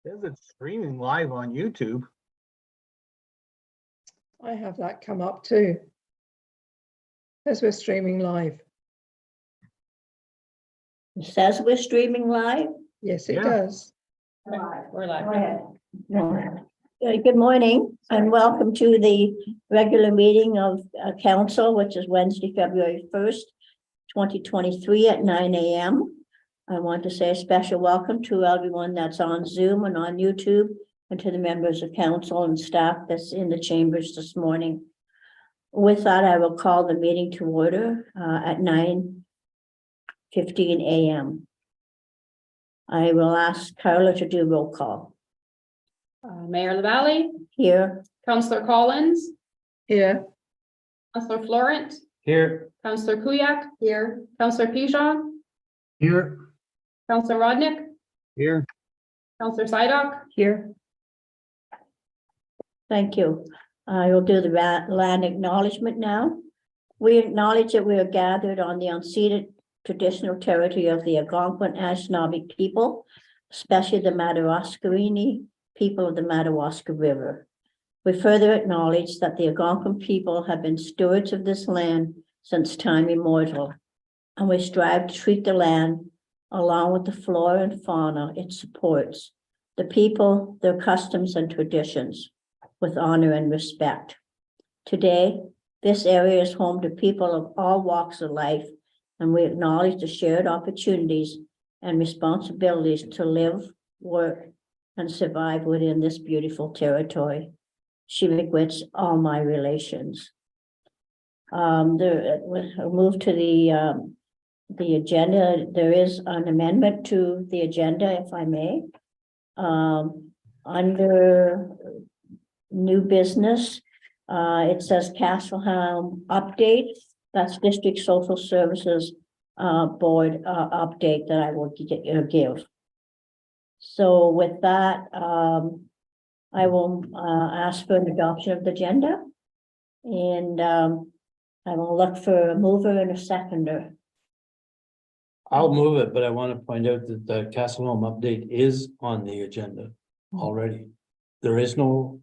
Says it's streaming live on YouTube. I have that come up too. As we're streaming live. It says we're streaming live. Yes, it Yeah. does. We're live. Go ahead. Good morning and welcome to the regular meeting of council, which is Wednesday, February 1st, 2023 at 9 a.m. I want to say a special welcome to everyone that's on Zoom and on YouTube and to the members of council and staff that's in the chambers this morning. With that, I will call the meeting to order at 9:15 a.m. I will ask Carla to do roll call. Mayor LaValle, Here. Councillor Collins, Here. Councillor Florent, Here. Councillor Kuyak, here, Councillor Pijon, Here. Councillor Rodnick, Here. Councillor Sydock, Here. Thank you. I will do the land acknowledgement now. We acknowledge that we are gathered on the unceded traditional territory of the Algonquin Anishinaabe people, especially the Madawaskarini people of the Madawaska River. We further acknowledge that the Algonquin people have been stewards of this land since time immemorial, and we strive to treat the land, along with the flora and fauna it supports, the people, their customs and traditions, with honor and respect. Today, this area is home to people of all walks of life, and we acknowledge the shared opportunities and responsibilities to live, work, and survive within this beautiful territory. She regrets all my relations. We'll move to the agenda. There is an amendment to the agenda, if I may. Under new business, it says Castleham update. That's District Social Services Board update that I will give. So with that, I will ask for an adoption of the agenda, and I will look for a mover and a seconder. I'll move it, but I want to point out that the Castle Home update is on the agenda already. There is no.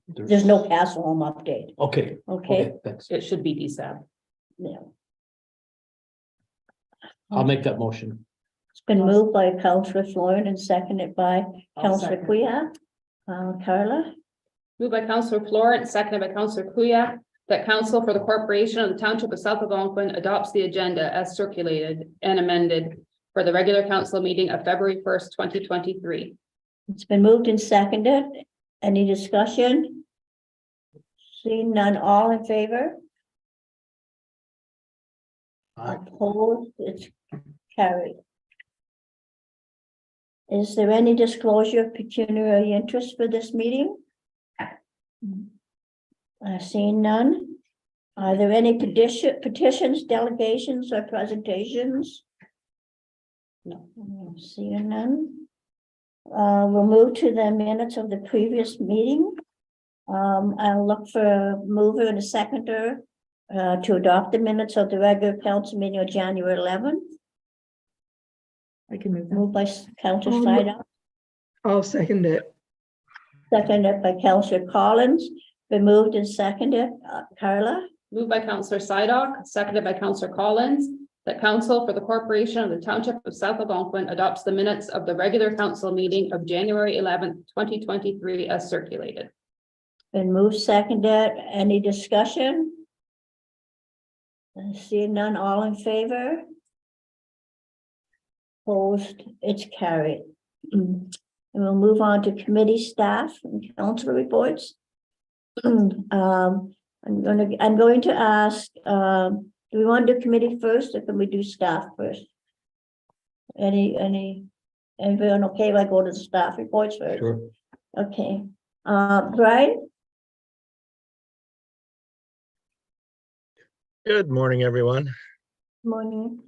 There's no Castle Home update. Okay. Okay. Thanks. it should be DSAB. Yeah. I'll make that motion. It's been moved by Councillor Florent and seconded by I'll Councillor second. Kuyak. Carla, Moved by Councillor Florent, seconded by Councillor Kuyak, that council for the corporation of the township of South Algonquin adopts the agenda as circulated and amended for the regular council meeting of February 1st, 2023. it's been moved and seconded. Any discussion? Seeing none, all in favor? Aye. Opposed, it's carried. Is there any disclosure of pecuniary interest for this meeting? Seeing none. Are there any petitions, delegations, or presentations? No. Seeing none. We'll move to the minutes of the previous meeting. I'll look for a mover and a seconder to adopt the minutes of the regular council meeting of January 11th. I can move that. Moved by Councillor Oh, Sydock, I'll second it. seconded by Councillor Collins. Been moved and seconded. Carla, Moved by Councillor Sydock, seconded by Councillor Collins, that council for the corporation of the township of South Algonquin adopts the minutes of the regular council meeting of January 11th, 2023 as circulated. been moved, seconded. Any discussion? Seeing none, all in favor? Opposed, it's carried. And we'll move on to committee staff and council reports. I'm going to ask, do we want to do committee first or can we do staff first? Everyone okay if I go to the staff reports first? Sure. Okay, Brian? Good morning, everyone. Morning.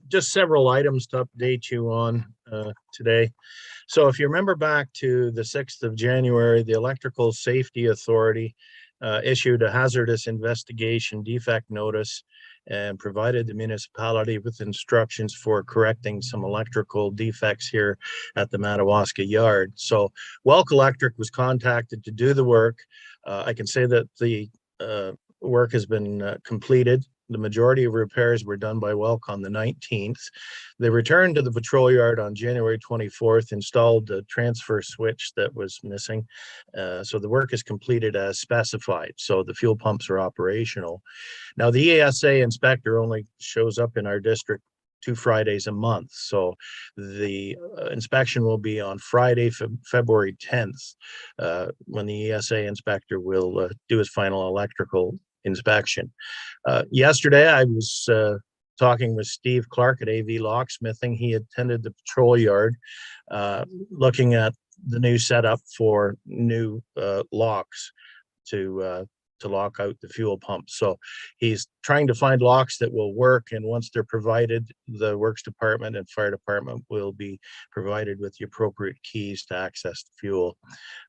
Just several items to update you on today. So if you remember back to the 6th of January, the Electrical Safety Authority issued a hazardous investigation defect notice and provided the municipality with instructions for correcting some electrical defects here at the Madawaska yard. So Welk Electric was contacted to do the work. I can say that the work has been completed. The majority of repairs were done by Welk on the 19th. They returned to the patrol yard on January 24th, installed the transfer switch that was missing. So the work is completed as specified. So the fuel pumps are operational. Now the ESA inspector only shows up in our district 2 Fridays a month. So the inspection will be on Friday, February 10th, when the ESA inspector will do his final electrical inspection. Yesterday, I was talking with Steve Clark at AV Locksmithing. He attended the patrol yard, looking at the new setup for new locks to lock out the fuel pump. So he's trying to find locks that will work, and once they're provided, the works department and fire department will be provided with the appropriate keys to access the fuel.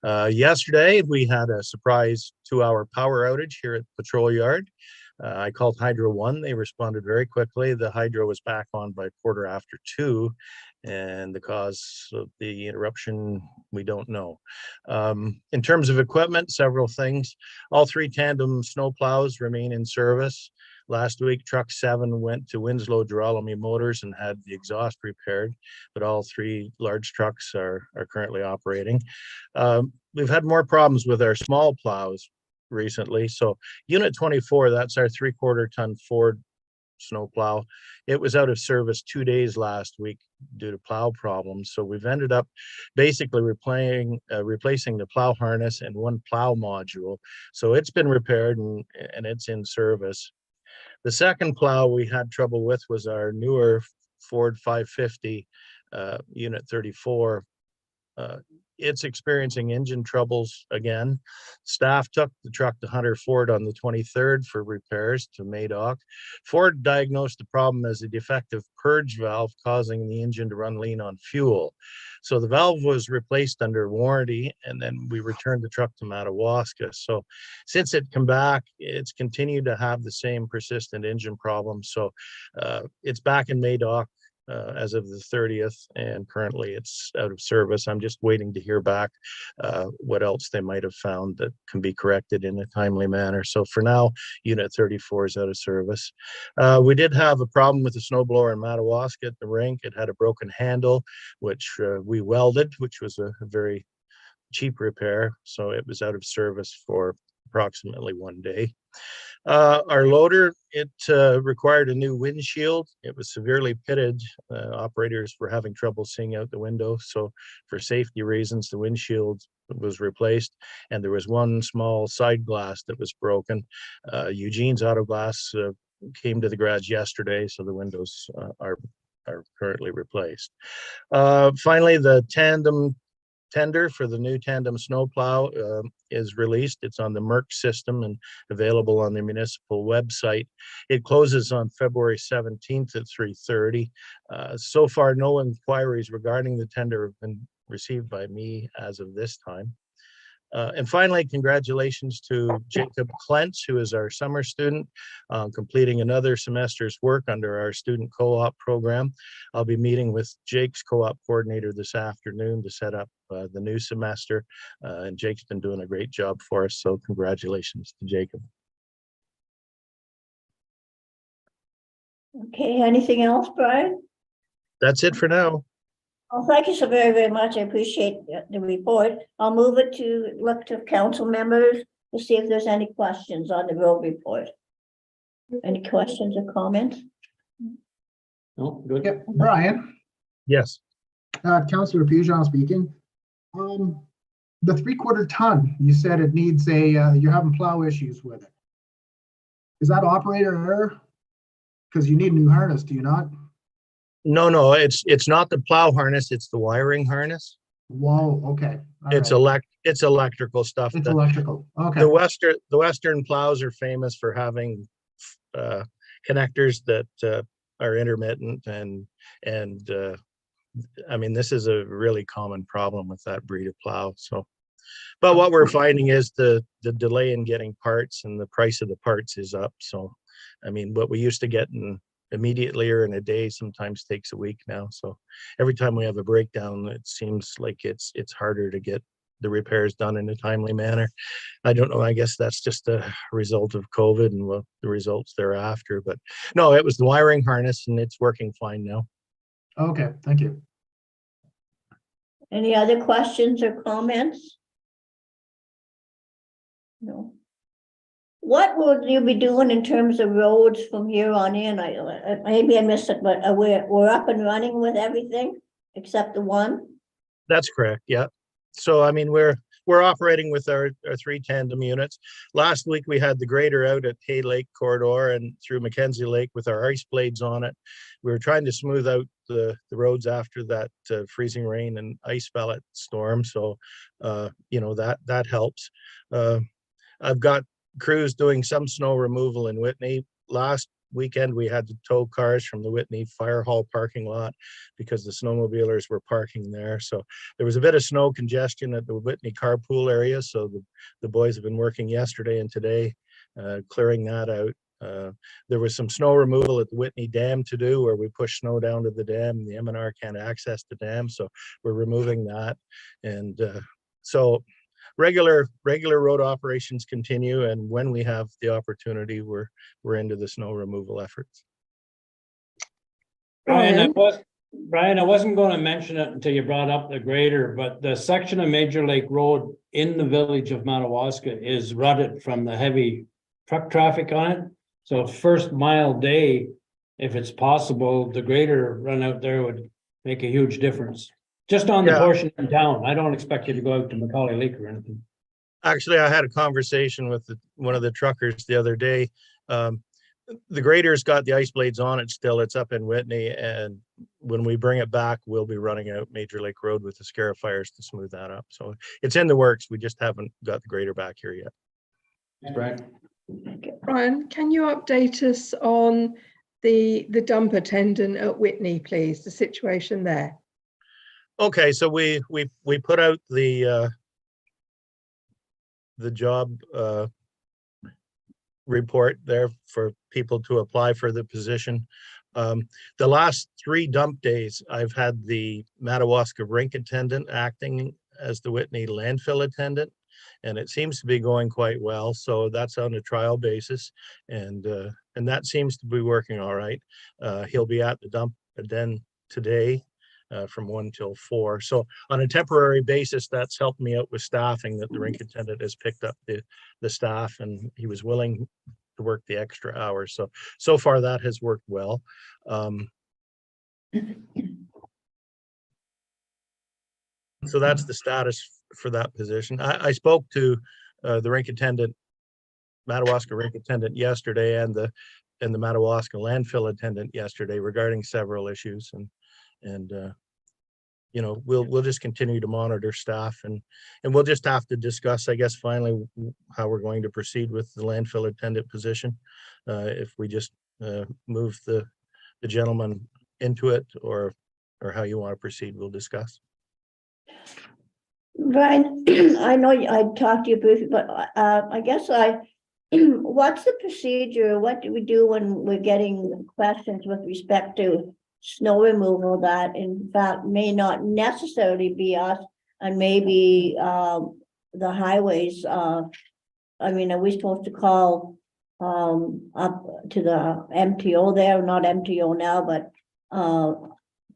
Yesterday, we had a surprise 2-hour power outage here at the patrol yard. I called Hydro 1. They responded very quickly. The hydro was back on by 2:15, and the cause of the interruption, we don't know. In terms of equipment, several things. All 3 tandem snow plows remain in service. Last week, truck 7 went to Winslow Girolami Motors and had the exhaust repaired, but all 3 large trucks are currently operating. We've had more problems with our small plows recently. So unit 24, that's our 3/4 ton Ford snowplow. It was out of service 2 days last week due to plow problems. So we've ended up basically replacing the plow harness and 1 plow module. So it's been repaired and it's in service. The second plow we had trouble with was our newer Ford 550 unit 34. It's experiencing engine troubles again. Staff took the truck to Hunter Ford on the 23rd for repairs to Madoc. Ford diagnosed the problem as a defective purge valve causing the engine to run lean on fuel. So the valve was replaced under warranty, and then we returned the truck to Madawaska. So since it come back, it's continued to have the same persistent engine problem. So it's back in Madoc as of the 30th, and currently it's out of service. I'm just waiting to hear back what else they might have found that can be corrected in a timely manner. So for now, unit 34 is out of service. We did have a problem with the snowblower in Madawaska at the rink. It had a broken handle, which we welded, which was a very cheap repair. So it was out of service for approximately 1 day. Our loader, it required a new windshield. It was severely pitted. Operators were having trouble seeing out the window. So for safety reasons, the windshield was replaced, and there was 1 small side glass that was broken. Eugene's Auto Glass came to the garage yesterday, so the windows are currently replaced. Finally, the tender for the new tandem snowplow is released. It's on the Merck system and available on the municipal website. It closes on February 17th at 3:30. So far, no inquiries regarding the tender have been received by me as of this time. And finally, congratulations to Jacob Klentz, who is our summer student, completing another semester's work under our student co-op program. I'll be meeting with Jake's co-op coordinator this afternoon to set up the new semester. And Jake's been doing a great job for us, so congratulations to Jacob. Okay, anything else, Brian? That's it for now. Well, thank you so very, very much. I appreciate the report. I'll move it to look to council members to see if there's any questions on the road report. Any questions or comments? No, good. Yep, Brian, Yes. Councillor Pujon speaking. The 3/4 ton, you said it needs you're having plow issues with it. Is that operator error? Because you need a new harness, do you not? No, it's not the plow harness, it's the wiring harness. Whoa, okay. All It's right. it's electrical stuff. It's electrical, okay. The Western plows are famous for having connectors that are intermittent, and I mean, this is a really common problem with that breed of plow. So, but what we're finding is the delay in getting parts and the price of the parts is up. So I mean, what we used to get in immediately or in a day sometimes takes a week now. So every time we have a breakdown, it seems like it's harder to get the repairs done in a timely manner. I don't know, I guess that's just a result of COVID and what the results thereafter, but no, it was the wiring harness and it's working fine now. Okay, thank you. Any other questions or comments? No. What will you be doing in terms of roads from here on in? Maybe I missed it, but we're up and running with everything except the one? That's correct, yeah. So, I mean, we're operating with our 3 tandem units. Last week, we had the grader out at Hay Lake Corridor and through Mackenzie Lake with our ice blades on it. We were trying to smooth out the roads after that freezing rain and ice pellet storm. So, you know, that helps. I've got crews doing some snow removal in Whitney. Last weekend, we had to tow cars from the Whitney Fire Hall parking lot because the snowmobilers were parking there. So there was a bit of snow congestion at the Whitney carpool area. So the boys have been working yesterday and today, clearing that out. There was some snow removal at the Whitney Dam to do where we push snow down to the dam and the M&R can't access the dam. So we're removing that. And so regular road operations continue, and when we have the opportunity, we're into the snow removal efforts. Brian, I wasn't going to mention it until you brought up the grader, but the section of Major Lake Road in the village of Madawaska is rutted from the heavy truck traffic on it. So first mile day, if it's possible, the grader run out there would make a huge difference. Just on the portion in town. I don't expect you to go out to Macaulay Lake or anything. Actually, I had a conversation with one of the truckers the other day. The grader's got the ice blades on it still. It's up in Whitney, and when we bring it back, we'll be running out Major Lake Road with the scarifiers to smooth that up. So it's in the works. We just haven't got the grader back here yet. Thanks, Brian. Brian, can you update us on the dump attendant at Whitney, please, the situation there? Okay, so we put out the job report there for people to apply for the position. The last 3 dump days, I've had the Madawaska rink attendant acting as the Whitney landfill attendant, and it seems to be going quite well. So that's on a trial basis, and that seems to be working all right. He'll be at the dump then today. From 1 till 4. So on a temporary basis, that's helped me out with staffing, that the rink attendant has picked up the staff, and he was willing to work the extra hours. So far that has worked well. So that's the status for that position. I spoke to the rink attendant, Madawaska rink attendant yesterday, and the Madawaska landfill attendant yesterday regarding several issues, and you know, we'll just continue to monitor staff, and we'll just have to discuss, I guess, finally how we're going to proceed with the landfill attendant position. If we just move the gentleman into it, or how you want to proceed, we'll discuss. Brian, I know I talked to you briefly, but I guess what's the procedure? What do we do when we're getting questions with respect to snow removal that in fact may not necessarily be us, and maybe the highways? I mean, are we supposed to call up to the MTO there, not MTO now, but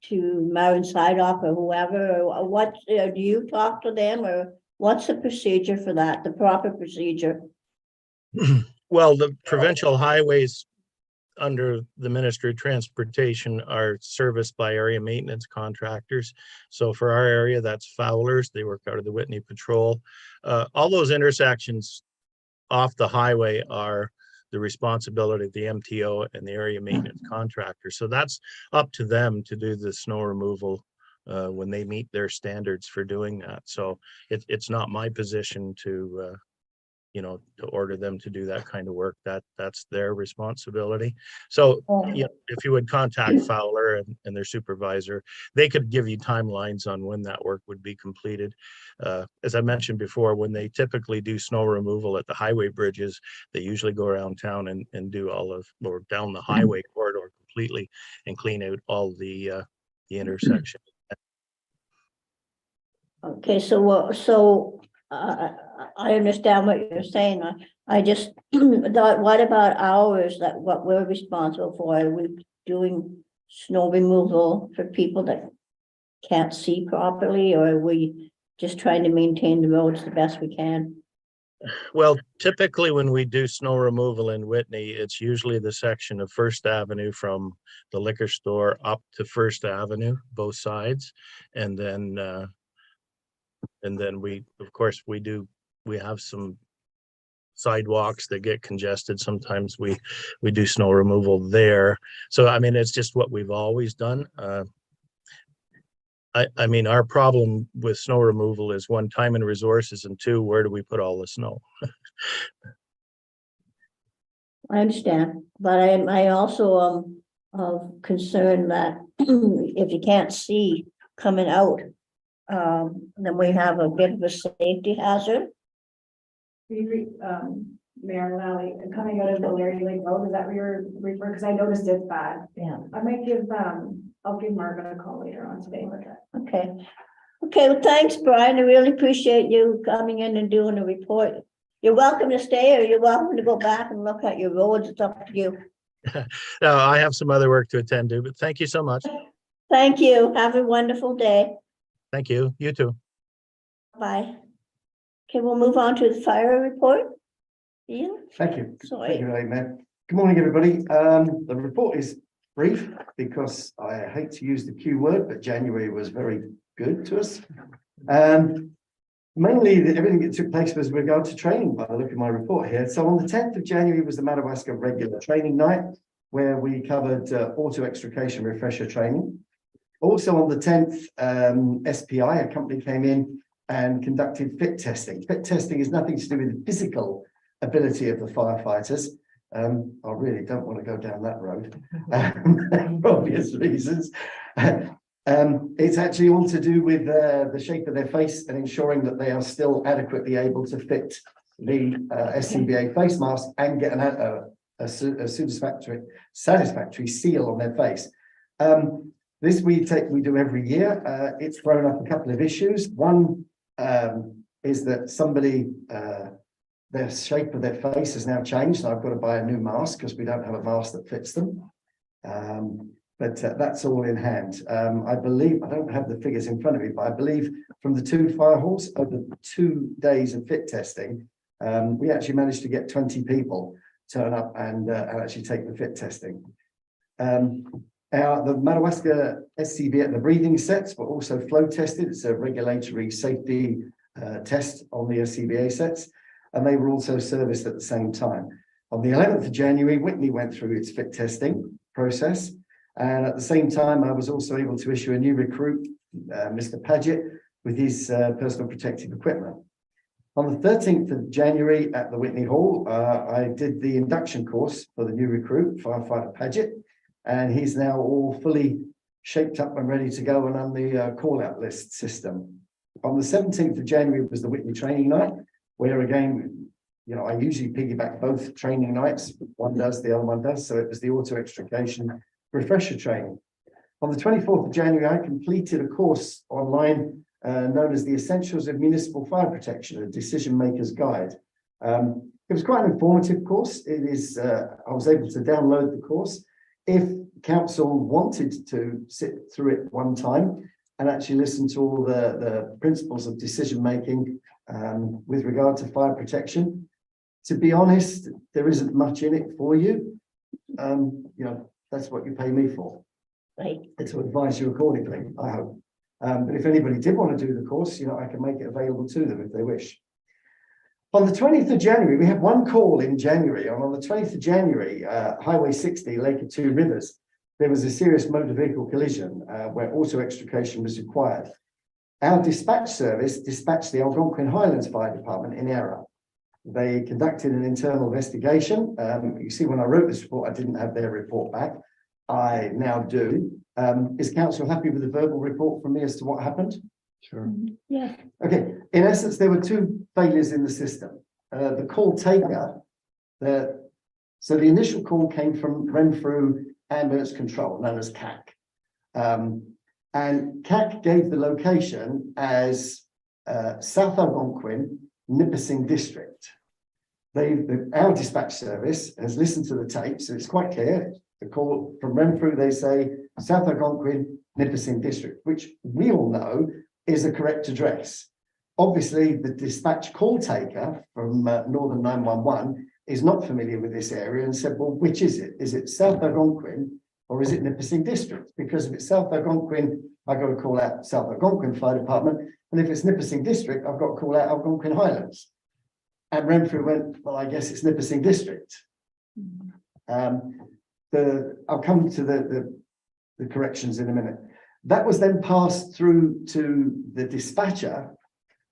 to Marin Sidoff or whoever, or what, do you talk to them, or what's the procedure for that, the proper procedure? Well, the provincial highways under the Ministry of Transportation are serviced by area maintenance contractors. So for our area, that's Fowler's. They work out of the Whitney Patrol. All those intersections off the highway are the responsibility of the MTO and the area maintenance contractor. So that's up to them to do the snow removal when they meet their standards for doing that. So it's not my position to to order them to do that kind of work. That's their responsibility. So, if you would contact Fowler and their supervisor, they could give you timelines on when that work would be completed. As I mentioned before, when they typically do snow removal at the highway bridges, they usually go around town and do or down the highway corridor completely and clean out all the intersection. Okay, so I understand what you're saying. I just thought, what about hours that what we're responsible for? Are we doing snow removal for people that can't see properly, or are we just trying to maintain the roads the best we can? Well, typically when we do snow removal in Whitney, it's usually the section of First Avenue from the liquor store up to First Avenue, both sides. And then we, of course, we have some sidewalks that get congested. Sometimes we do snow removal there. So, I mean, it's just what we've always done. I mean, our problem with snow removal is one, time and resources, and two, where do we put all the snow? I understand, but I also of concern that if you can't see coming out, then we have a bit of a safety hazard. Mayor Lally, coming out of the Larry Lake Road, is that where you're referring? Because I noticed it's bad. Yeah. I might give I'll give Margaret a call later on today with that. Okay, well, thanks, Brian. I really appreciate you coming in and doing a report. You're welcome to stay, or you're welcome to go back and look at your roads. It's up to you. No, I have some other work to attend to, but thank you so much. Thank you. Have a wonderful day. Thank you. You too. Bye. Okay, we'll move on to the fire report. Ian? Thank you. Sorry. Thank you, Mayor. Good morning, everybody. The report is brief because I hate to use the Q word, but January was very good to us. Mainly everything that took place was with regard to training by the look of my report here. So on the 10th of January was the Madawaska regular training night, where we covered auto extrication refresher training. Also on the 10th, SPI, a company, came in and conducted fit testing. Fit testing is nothing to do with the physical ability of the firefighters. I really don't want to go down that road for obvious reasons. It's actually all to do with the shape of their face and ensuring that they are still adequately able to fit the SCBA face mask and get a satisfactory seal on their face. This we do every year. It's thrown up a couple of issues. One is that somebody the shape of their face has now changed. So I've got to buy a new mask because we don't have a mask that fits them. But that's all in hand. I believe, I don't have the figures in front of me, but I believe from the 2 fire halls over 2 days of fit testing, we actually managed to get 20 people turn up and actually take the fit testing. The Madawaska SCBA, the breathing sets were also flow tested. It's a regulatory safety test on the SCBA sets, and they were also serviced at the same time. On the 11th of January, Whitney went through its fit testing process. And at the same time, I was also able to issue a new recruit, Mr. Paget, with his personal protective equipment. On the 13th of January at the Whitney Hall, I did the induction course for the new recruit, Firefighter Paget, and he's now all fully shaped up and ready to go and on the call-out list system. On the 17th of January was the Whitney training night, where again, you know, I usually piggyback both training nights. One does, the other one does. So it was the auto extrication refresher training. On the 24th of January, I completed a course online known as the Essentials of Municipal Fire Protection, a Decision Maker's Guide. It was quite an informative course. It is, I was able to download the course. If council wanted to sit through it one time and actually listen to all the principles of decision making with regard to fire protection, to be honest, there isn't much in it for you. You know, that's what you pay me for. Right. And to advise you accordingly, I hope. But if anybody did want to do the course, you know, I can make it available to them if they wish. On the 20th of January, we had one call in January. And on the 20th of January, Highway 60, Lake of Two Rivers, there was a serious motor vehicle collision where auto extrication was required. Our dispatch service dispatched the Algonquin Highlands Fire Department in error. They conducted an internal investigation. You see, when I wrote this report, I didn't have their report back. I now do. Is council happy with the verbal report from me as to what happened? Sure. Yeah, Okay, in essence, there were two failures in the system. The call taker, so the initial call came from Renfrew Ambulance Control, known as CAC. And CAC gave the location as South Algonquin, Nipissing District. Our dispatch service has listened to the tape, so it's quite clear. The call from Renfrew, they say South Algonquin, Nipissing District, which we all know is the correct address. Obviously, the dispatch call taker from Northern 911 is not familiar with this area and said, well, which is it? Is it South Algonquin or is it Nipissing District? Because if it's South Algonquin, I've got to call out South Algonquin Fire Department. And if it's Nipissing District, I've got to call out Algonquin Highlands. And Renfrew went, well, I guess it's Nipissing District. I'll come to the corrections in a minute. That was then passed through to the dispatcher,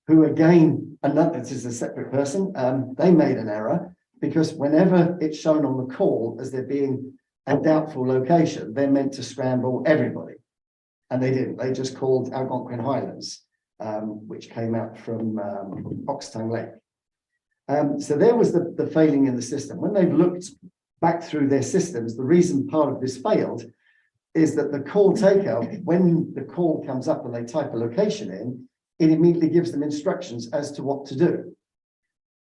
who again, this is a separate person, they made an error because whenever it's shown on the call as there being a doubtful location, they're meant to scramble everybody. And they didn't, they just called Algonquin Highlands, which came out from Oxtongue Lake. So there was the failing in the system. When they've looked back through their systems, the reason part of this failed is that the call taker, when the call comes up and they type a location in, it immediately gives them instructions as to what to do.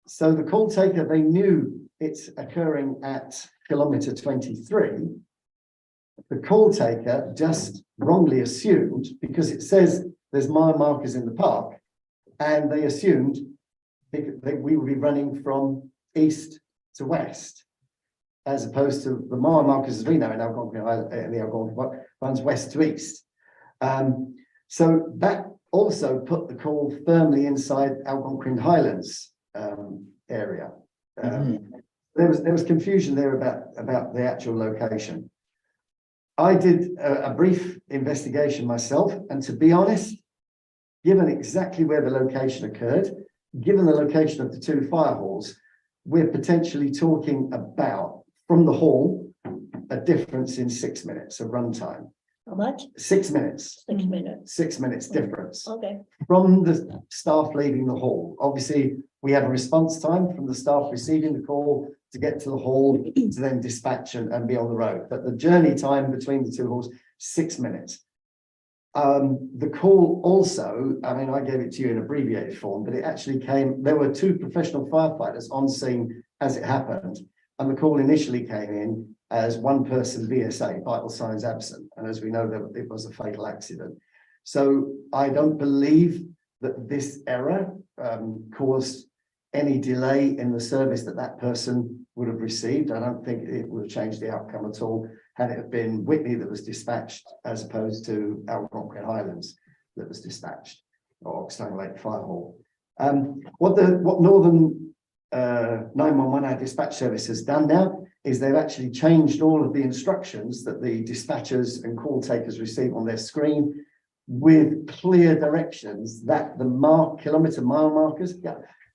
So the call taker, they knew it's occurring at kilometer 23. The call taker just wrongly assumed, because it says there's mile markers in the park, and they assumed that we would be running from east to west, as opposed to the mile markers as we know in Algonquin Island, the Algonquin runs west to east. So that also put the call firmly inside Algonquin Highlands area. There was confusion there about the actual location. I did a brief investigation myself, and to be honest, given exactly where the location occurred, given the location of the two fire halls, we're potentially talking about, from the hall, a difference in 6 minutes of runtime. how much? 6 minutes. 6 minutes. 6 minutes difference Okay, from the staff leaving the hall. Obviously, we have a response time from the staff receiving the call to get to the hall to then dispatch and be on the road. But the journey time between the two halls, 6 minutes. The call also, I mean, I gave it to you in abbreviated form, but it actually came, there were two professional firefighters on scene as it happened. And the call initially came in as one person VSA, vital signs absent. And as we know, that it was a fatal accident. So I don't believe that this error caused any delay in the service that person would have received. I don't think it would have changed the outcome at all had it been Whitney that was dispatched as opposed to Algonquin Highlands that was dispatched, or Oxtongue Lake Fire Hall. What Northern 911, our dispatch service, has done now is they've actually changed all of the instructions that the dispatchers and call takers receive on their screen with clear directions that the kilometer mile markers,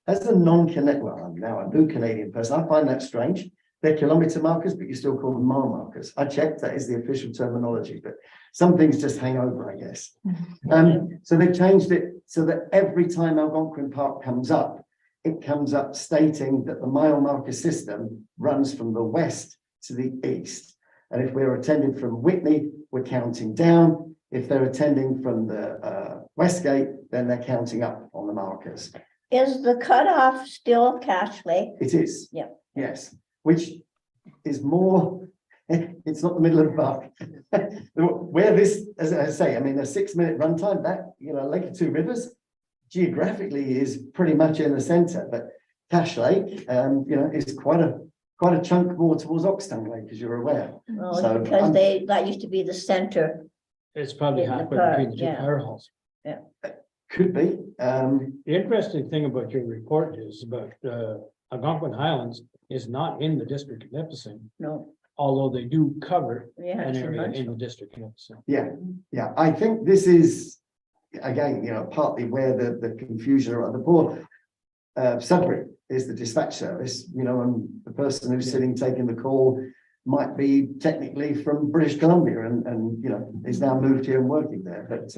as a non-Canadian, well, I'm now a new Canadian person, I find that strange. They're kilometer markers, but you still call them mile markers. I checked, that is the official terminology, but some things just hang over, I guess. So they changed it so that every time Algonquin Park comes up, it comes up stating that the mile marker system runs from the west to the east. And if we're attending from Whitney, we're counting down. If they're attending from the west gate, then they're counting up on the markers. is the cutoff still Cache Lake? It is. Yeah. Yes, which is more, it's not the middle of the park. Where this, as I say, I mean, a 6 minute runtime, that, Lake of Two Rivers geographically is pretty much in the center, but Cache Lake, is quite a chunk more towards Oxtongue Lake, as you're aware. Well, So, because that used to be the center. It's probably In the halfway park, between the two yeah. fire halls. Could be. The interesting thing about your report is about Algonquin Highlands is not in the district of Nipissing, No, although they do cover yeah. an it's area much- in the district of Nipissing. Yeah, I think this is, again, partly where the confusion or the poor Sudbury is the dispatch service, you know, and the person who's sitting taking the call might be technically from British Columbia and you know, is now moved here and working there. But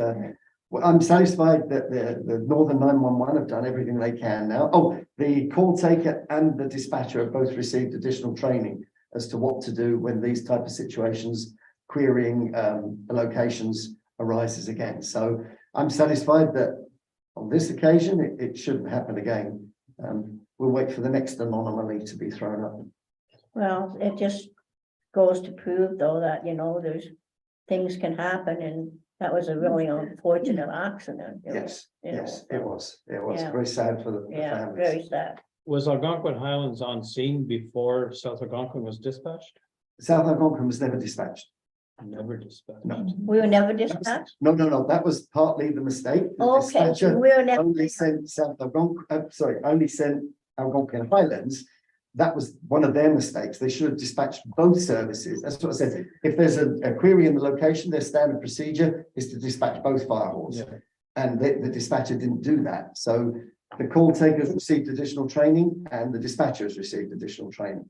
well, I'm satisfied that the Northern 911 have done everything they can now. Oh, the call taker and the dispatcher have both received additional training as to what to do when these type of situations, querying the locations, arises again. So I'm satisfied that on this occasion, it shouldn't happen again. We'll wait for the next anomaly to be thrown up. Well, it just goes to prove though that, you know, there's things can happen, and that was a really unfortunate accident. you know, Yes, you know, yes, it was. It was Yeah. very sad for the Yeah, families. very sad. Was Algonquin Highlands on scene before South Algonquin was dispatched? South Algonquin was never dispatched. Never dispatched. No. We were never That was- dispatched. No, that was partly the mistake. The Okay, so dispatcher we were never. only sent South Algonquin, only sent Algonquin Highlands. That was one of their mistakes. They should have dispatched both services. That's what I said. If there's a query in the location, their standard procedure is to dispatch both fire halls. Yeah. And the dispatcher didn't do that. So the call takers received additional training and the dispatchers received additional training.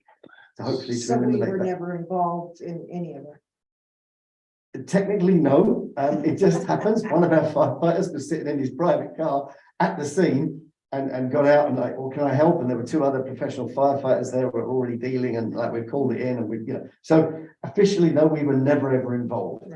So hopefully to So we eliminate were that. never involved in any of it. Technically, no. It just happens. One of our firefighters was sitting in his private car at the scene and got out and like, well, can I help? And there were two other professional firefighters there who were already dealing, and like we called it in and we, you know, so officially, no, we were never ever involved.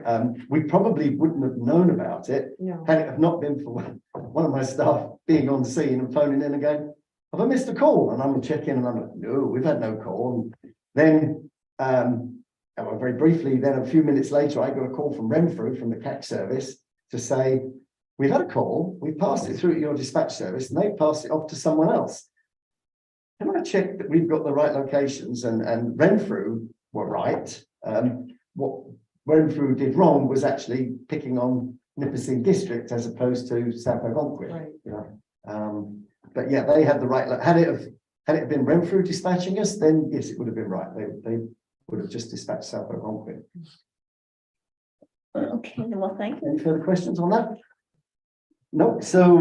We probably wouldn't have known about it No. had it have not been for one of my staff being on scene and phoning in and going, have I missed a call? And I'm checking and I'm like, no, we've had no call. And then, well, very briefly, then a few minutes later, I got a call from Renfrew from the CAC service to say, we've had a call, we passed it through your dispatch service and they passed it off to someone else. Can I check that we've got the right locations? And Renfrew were right. What Renfrew did wrong was actually picking on Nipissing district as opposed to South Algonquin. Right. You know? But yeah, they had the right, had it been Renfrew dispatching us, then yes, it would have been right. They would have just dispatched South Algonquin. Okay, well, thank you. Any further questions on that? No. So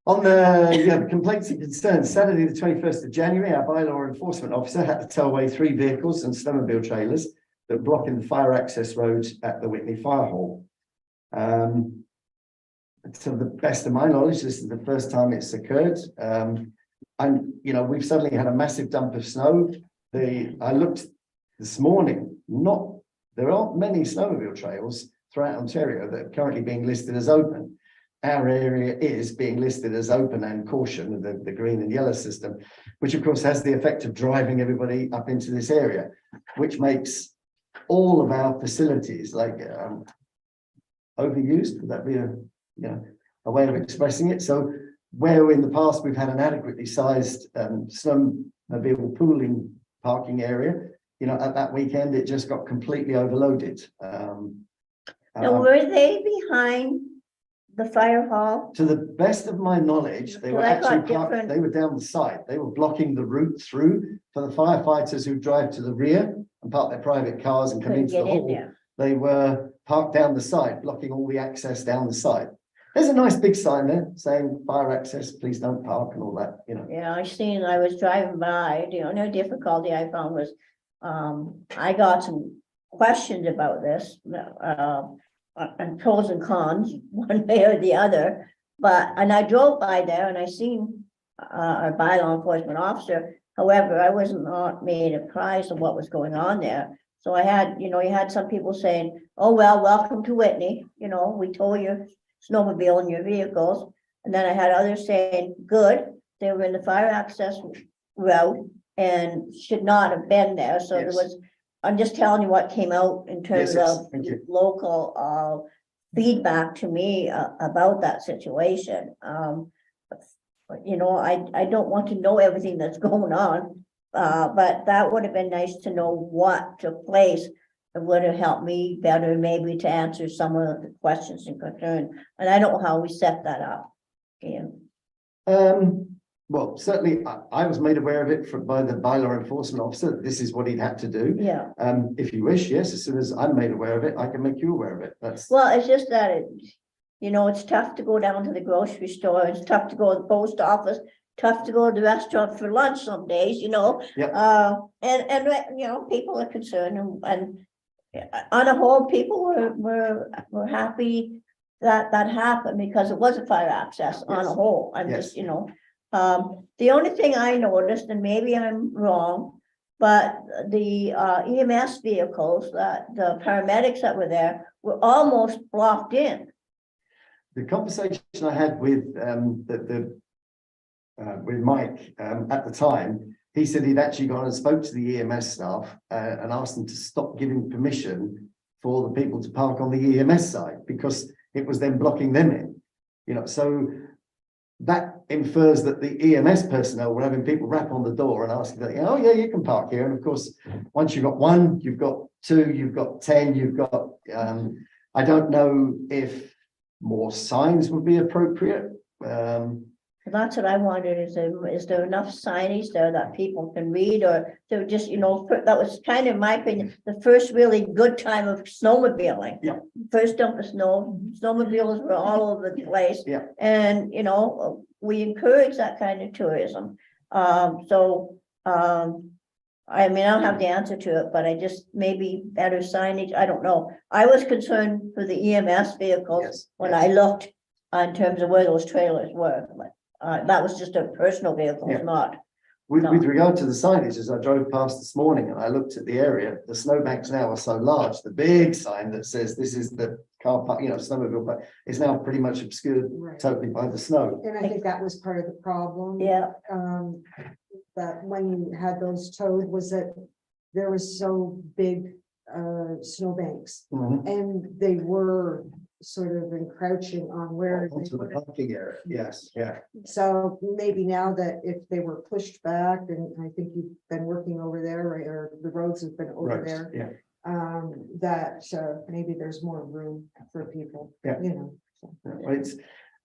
on the complaints and concerns, Saturday the 21st of January, our bylaw enforcement officer had to tow away 3 vehicles and snowmobile trailers that were blocking the fire access road at the Whitney Fire Hall. To the best of my knowledge, this is the first time it's occurred. And you know, we've suddenly had a massive dump of snow. I looked this morning, there aren't many snowmobile trails throughout Ontario that are currently being listed as open. Our area is being listed as open and caution, the green and yellow system, which of course has the effect of driving everybody up into this area, which makes all of our facilities like overused. Would that be a way of expressing it? So where in the past we've had an adequately sized snowmobile pooling parking area, you know, at that weekend it just got completely overloaded. Now, were they behind the fire hall? To the best of my knowledge, they were Well, I got actually parked, different- they were down the side. They were blocking the route through for the firefighters who drive to the rear and park their private cars and come Couldn't into the get in hall. there. They were parked down the side, blocking all the access down the side. There's a nice big sign there saying fire access, please don't park and all that, you know. Yeah, I was driving by, the only difficulty I found was, I got some questions about this, and pros and cons, one way or the other. And I drove by there and I seen, our bylaw enforcement officer. However, I was not made apprised of what was going on there. So I had, you had some people saying, oh, well, welcome to Whitney, we tow your snowmobile and your vehicles. And then I had others saying, good, they were in the fire access route and should not have been there. So there Yes. was, I'm just telling you what came out in terms Yes, of thank you. local feedback to me about that situation. I don't want to know everything that's going on, but that would have been nice to know what took place. It would have helped me better maybe to answer some of the questions and concerns. And I don't know how we set that up. Yeah. Well, certainly I was made aware of it by the bylaw enforcement officer. This is what he'd had to do. Yeah. If you wish, yes, as soon as I'm made aware of it, I can make you aware of it. That's Well, it's just that it's tough to go down to the grocery store. It's tough to go to the post office, tough to go to the restaurant for lunch some days, you know? Yep. And, you know, people are concerned and on a whole, people were happy that happened because it was a fire access on a Yes. whole. I'm Yes. just, you know, the only thing I noticed, and maybe I'm wrong, but the EMS vehicles, that the paramedics that were there were almost blocked in. The conversation I had with with Mike at the time, he said he'd actually gone and spoke to the EMS staff and asked them to stop giving permission for the people to park on the EMS side because it was then blocking them in. You know, so that infers that the EMS personnel were having people rap on the door and asking that, oh yeah, you can park here. And of course, once you've got one, you've got two, you've got 10, you've got, I don't know if more signs would be appropriate. And that's what I wondered, is there enough signage there that people can read, or to just, you know, that was kind of, in my opinion, the first really good time of snowmobiling. Yeah. First dump of snow, snowmobiles were all over the place. Yeah. And, you know, we encourage that kind of tourism. I mean, I don't have the answer to it, but I just, maybe better signage, I don't know. I was concerned for the EMS vehicles Yes, when yes. I looked in terms of where those trailers were, but that was just a personal vehicle, Yeah. not. With No. regard to the signage, as I drove past this morning and I looked at the area, the snowbanks now are so large, the big sign that says this is the car park, you know, snowmobile park, is now pretty much obscured Right. totally by the snow. And I think that was part of the problem. Yeah, That when you had those towed was that there was so big, snowbanks. Mhm. And they were sort of encroaching on where. they Onto the wanted- parking area, yes, yeah. So maybe now that if they were pushed back, and I think you've been working over there, right, or the roads have been over Roads, there. yeah. That maybe there's more room for people. Yeah. You know. Well, it's,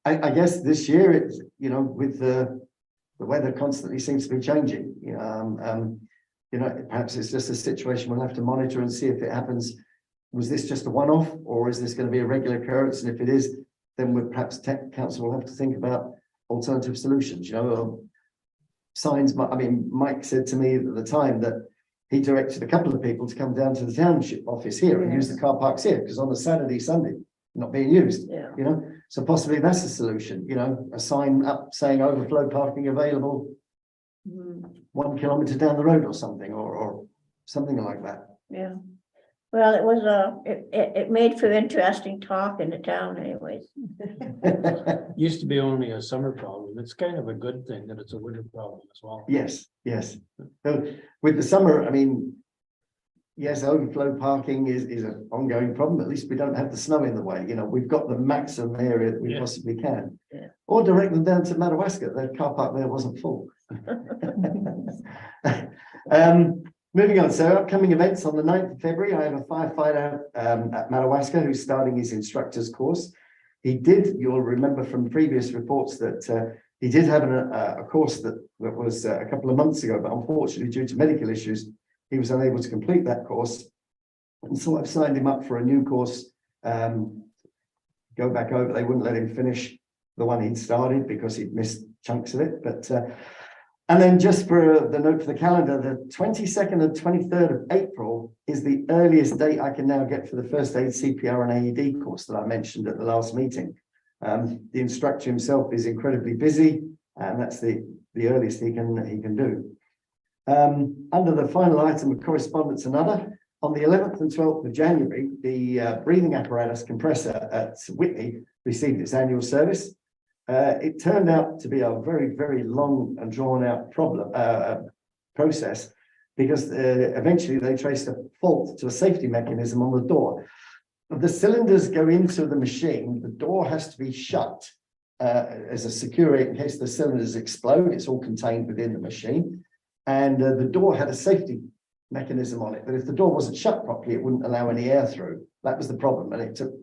I guess this year it's, you know, with the weather constantly seems to be changing, you know, perhaps it's just a situation we'll have to monitor and see if it happens. Was this just a one-off, or is this going to be a regular occurrence? And if it is, then we'll perhaps tech council will have to think about alternative solutions, you know, signs. I mean, Mike said to me at the time that he directed a couple of people to come down to the township office here and use the car parks here, because on a Saturday, Sunday, not being used, yeah. you know, so possibly that's a solution, you know, a sign up saying overflow parking available Mhm. 1 kilometre down the road or something, or something like that. Yeah. Well, it was it made for interesting talk in the town anyways. Used to be only a summer problem. It's kind of a good thing that it's a winter problem as well. Yes, yes. So with the summer, I mean, yes, overflow parking is an ongoing problem. At least we don't have the snow in the way. You know, we've got the maximum area that we Yeah. possibly can. Yeah. Or direct them down to Madawaska. The car park there wasn't full. Moving on, so upcoming events on the 9th of February, I have a firefighter at Madawaska who's starting his instructor's course. You'll remember from previous reports that he did have a course that was a couple of months ago, but unfortunately due to medical issues, he was unable to complete that course. And so I've signed him up for a new course, go back over. They wouldn't let him finish the one he'd started because he'd missed chunks of it. But and then just for the note for the calendar, the 22nd and 23rd of April is the earliest date I can now get for the first aid CPR and AED course that I mentioned at the last meeting. The instructor himself is incredibly busy, and that's the earliest he can do. Under the final item of correspondence, another, on the 11th and 12th of January, the breathing apparatus compressor at Whitney received its annual service. It turned out to be a very, very long and drawn out process, because eventually they traced a fault to a safety mechanism on the door. The cylinders go into the machine, the door has to be shut as a security in case the cylinders explode. It's all contained within the machine. And the door had a safety mechanism on it, but if the door wasn't shut properly, it wouldn't allow any air through. That was the problem, and it took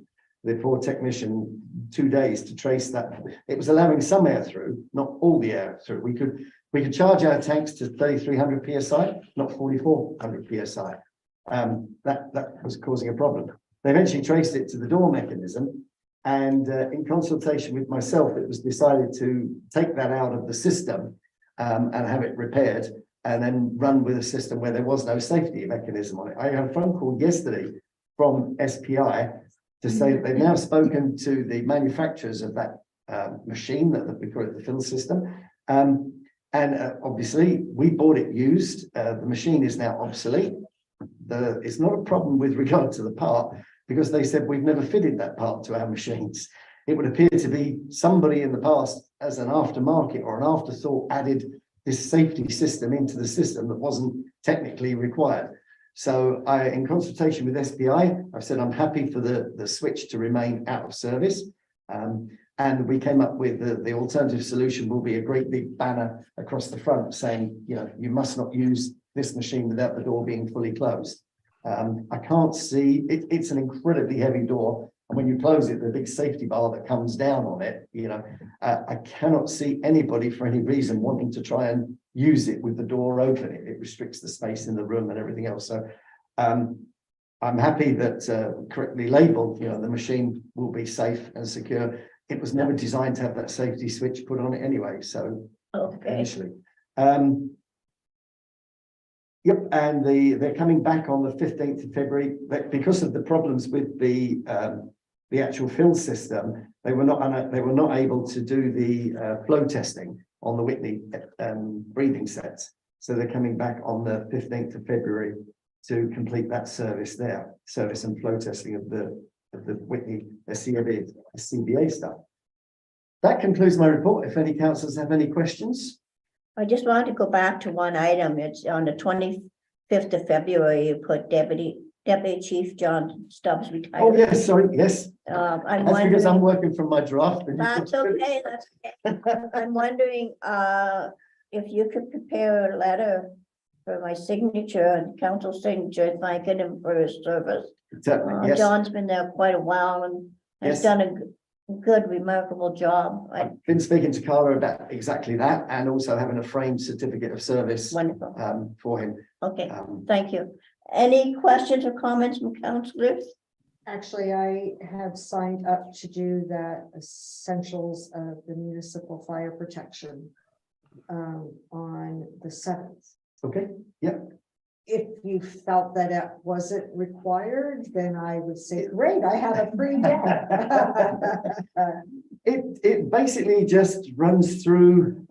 the poor technician 2 days to trace that. It was allowing some air through, not all the air through. We could charge our tanks to 3,300 psi, not 4,400 psi. That was causing a problem. They eventually traced it to the door mechanism, and in consultation with myself, it was decided to take that out of the system and have it repaired and then run with a system where there was no safety mechanism on it. I had a phone call yesterday from SPI to say that they've now spoken to the manufacturers of that machine that we call it the fill system. Obviously we bought it used. The machine is now obsolete. It's not a problem with regard to the part because they said we've never fitted that part to our machines. It would appear to be somebody in the past as an aftermarket or an afterthought added this safety system into the system that wasn't technically required. So in consultation with SPI, I've said I'm happy for the switch to remain out of service. And we came up with the alternative solution will be a great big banner across the front saying, you know, you must not use this machine without the door being fully closed. I can't see, it's an incredibly heavy door. And when you close it, the big safety bar that comes down on it, you know, I cannot see anybody for any reason wanting to try and use it with the door open. It restricts the space in the room and everything else. So I'm happy that correctly labeled, you know, the machine will be safe and secure. It was never designed to have that safety switch put on it anyway. So initially. Yep, and they're coming back on the 15th of February because of the problems with the actual fill system. They were not able to do the flow testing on the Whitney breathing sets. So they're coming back on the 15th of February to complete that service and flow testing of the Whitney CBA stuff. That concludes my report. If any councillors have any questions. I just wanted to go back to one item. It's on the 25th of February, you put Deputy Chief John Stubbs retired. Oh, yes, sorry, yes. I'm That's because I'm wondering, working from my draft. that's okay, that's okay. I'm wondering, if you could prepare a letter for my signature and council signature, thanking him for his service. Certainly, yes. John's been there quite a while and has Yes. done a good, remarkable job. I've been speaking to Carla about exactly that and also having a framed certificate of service Wonderful. For him. Okay, thank you. Any questions or comments from councillors? Actually, I have signed up to do that essentials of the municipal fire protection on the 7th. Okay, yeah. If you felt that it wasn't required, then I would say, great, I have a free day. It basically just runs through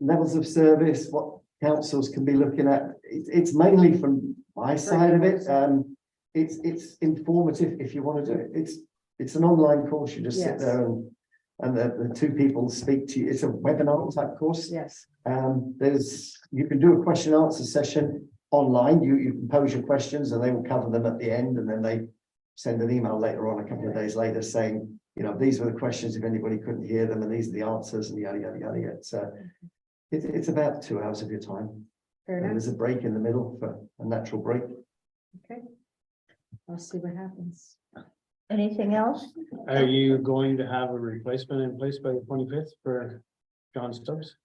levels of service, what councils can be looking at. It's mainly from my side of it. It's informative if you want to do it. It's an online course. You just sit there and the two people speak to you. It's a webinar type course. Yes. You can do a question and answer session online. You can pose your questions and they will cover them at the end, and then they send an email later on a couple of days later saying, you know, these were the questions if anybody couldn't hear them, and these are the answers, and yada yada yada yada. So it's about 2 hours of your time. Fair And enough. there's a break in the middle for a natural break. Okay. I'll see what happens. Anything else? Are you going to have a replacement in place by the 25th for John Stubbs?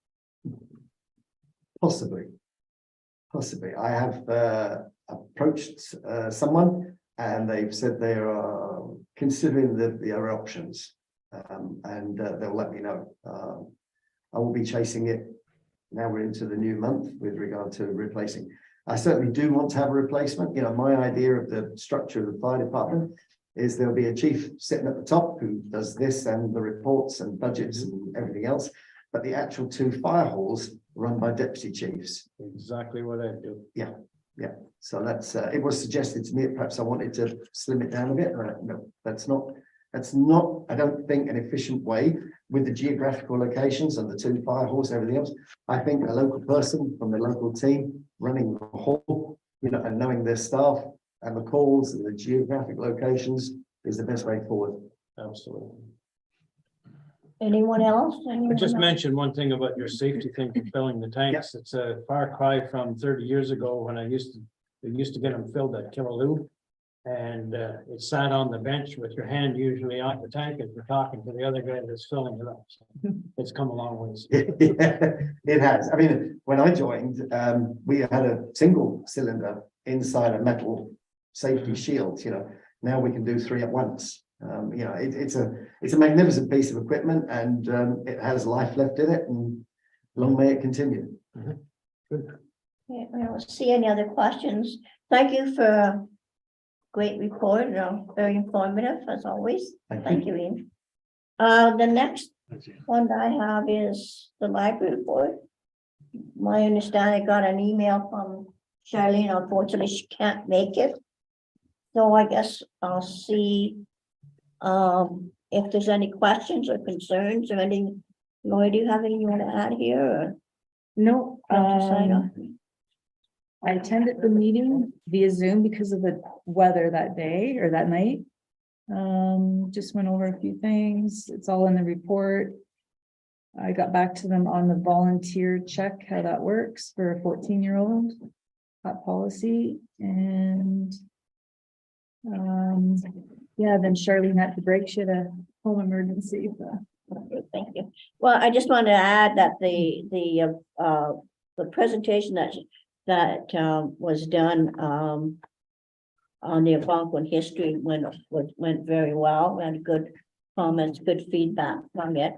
Possibly. I have approached someone and they've said they are considering the other options, and they'll let me know. I will be chasing it. Now we're into the new month with regard to replacing. I certainly do want to have a replacement. You know, my idea of the structure of the fire department is there'll be a chief sitting at the top who does this and the reports and budgets and everything else. But the actual 2 fire halls run by deputy chiefs. Exactly what I do. Yeah. So that's it was suggested to me. Perhaps I wanted to slim it down a bit. No, that's not. I don't think an efficient way with the geographical locations and the 2 fire halls and everything else. I think a local person from the local team running the hall, you know, and knowing their staff and the calls and the geographic locations is the best way forward. Absolutely. Anyone else? I just mentioned one thing about your safety thing for filling the tanks. It's a far cry from 30 years ago when we used to get them filled at Killaloo. And it sat on the bench with your hand usually on the tank as you're talking to the other guy that's filling it up. So it's come a long ways. Yeah, it has. I mean, when I joined, we had a single cylinder inside a metal safety shield. You know, now we can do 3 at once. You know, it's a magnificent piece of equipment, and it has life left in it. And long may it continue. Yeah, I don't see any other questions. Thank you for a great report, very informative as always. Thank you, Ian. The next one I have is the library report. My understanding, I got an email from Charlene. Unfortunately, she can't make it. So I guess I'll see if there's any questions or concerns or anything. Laura, do you have anything you want to add here or? No, have to sign off? I attended the meeting via Zoom because of the weather that day or that night. Just went over a few things. It's all in the report. I got back to them on the volunteer check, how that works for a 14-year-old, that policy, and yeah, then Charlene had to break. She had a home emergency. So. Okay, thank you. Well, I just want to add that the presentation that was done on the Algonquin history went very well. We had good comments, good feedback from it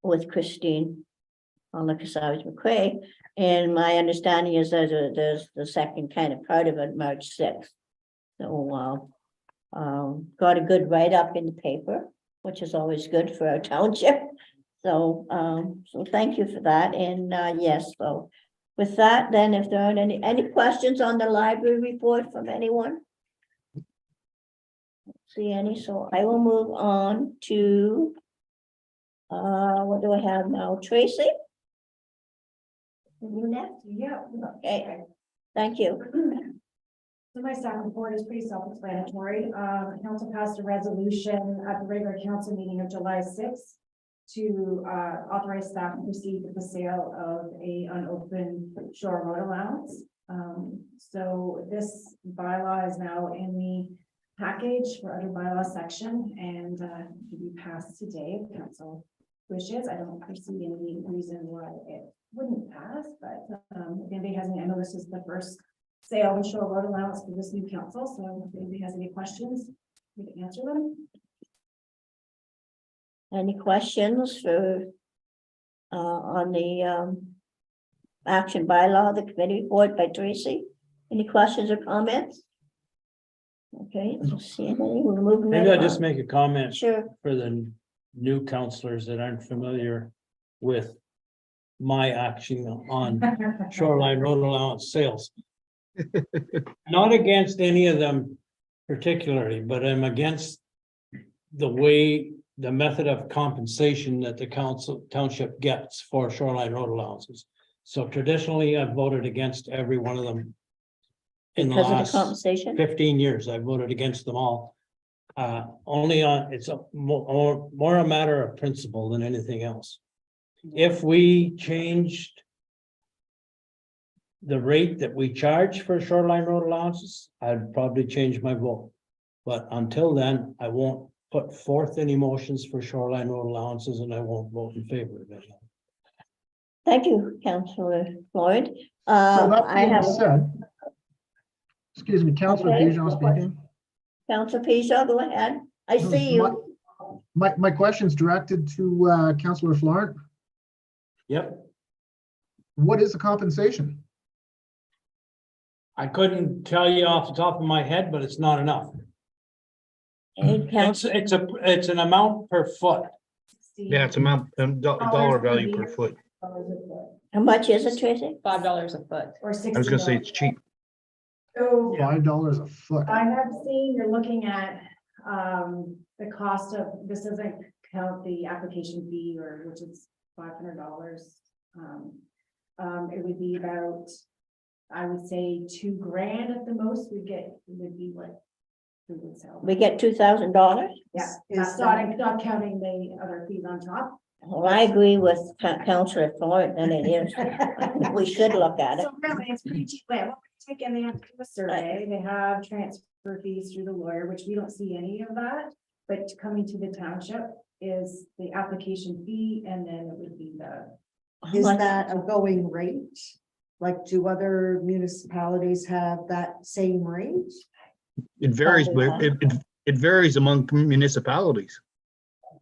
with Christine McCray. And my understanding is that there's the second kind of part of it, March 6th. So got a good write-up in the paper, which is always good for our township. So so thank you for that. And yes, so with that, then if there aren't any questions on the library report from anyone? See any, so I will move on to what do I have now? Tracy? You next? Yeah. Okay, thank you. So my staff report is pretty self-explanatory. Council passed a resolution at the regular council meeting of July 6th to authorize staff to proceed with the sale of a unopened shore road allowance. So this bylaw is now in the package for other bylaw section and to be passed today. Council wishes. I don't foresee any reason why it wouldn't pass, but if anybody has any, I know this is the first sale of shore road allowance for this new council. So if anybody has any questions, we can answer them. Any questions for on the action bylaw, the committee report by Tracy? Any questions or comments? Okay, let's see. We're moving. Maybe right I'll just on. make a comment Sure. for the new counselors that aren't familiar with my action on shoreline road allowance sales. Not against any of them particularly, but I'm against the way, the method of compensation that the township gets for shoreline road allowances. So traditionally, I've voted against every one of them. In the Because of the last compensation? 15 years, I've voted against them all. Only on, it's more a matter of principle than anything else. If we changed the rate that we charge for shoreline road allowances, I'd probably change my vote. But until then, I won't put forth any motions for shoreline road allowances and I won't vote in favor of it. Thank you, Councillor Floyd. So that I being have said, excuse me, Councillor Okay. Pigeon speaking. Councillor Pizarro, go ahead. I see you. My question's directed to Councillor Florent. Yep, What is the compensation? I couldn't tell you off the top of my head, but it's not enough. Hey, Council- It's an amount per foot. Yeah, it's amount, dollar value per foot. How much is it, Tracy? $5 a foot. Or $60. I was gonna say it's cheap. So $5 a foot. I have seen, you're looking at the cost of, this doesn't count the application fee or which is $500. It would be about, I would say $2,000 at the most would be what we would sell. We get $2,000? Yeah, Is that's not counting the other fees on top. Well, I agree with Councillor Floyd, and it is. We should look at it. So really, it's pretty cheap. Well, what we take in, they have to do a survey, they have transfer fees through the lawyer, which we don't see any of that. But coming to the township is the application fee, and then it would be the. How Is much- that a going rate? Like, do other municipalities have that same rate? It varies, but it varies among municipalities.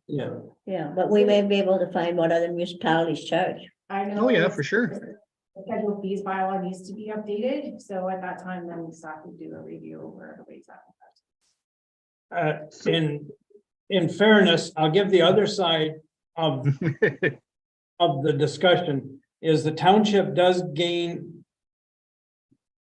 Yeah. Yeah, but we may be able to find what other municipalities charge. I know. Oh, yeah, for sure. The schedule of fees bylaw needs to be updated, so at that time, then the staff would do a review over the ways that. In fairness, I'll give the other side of the discussion is the township does gain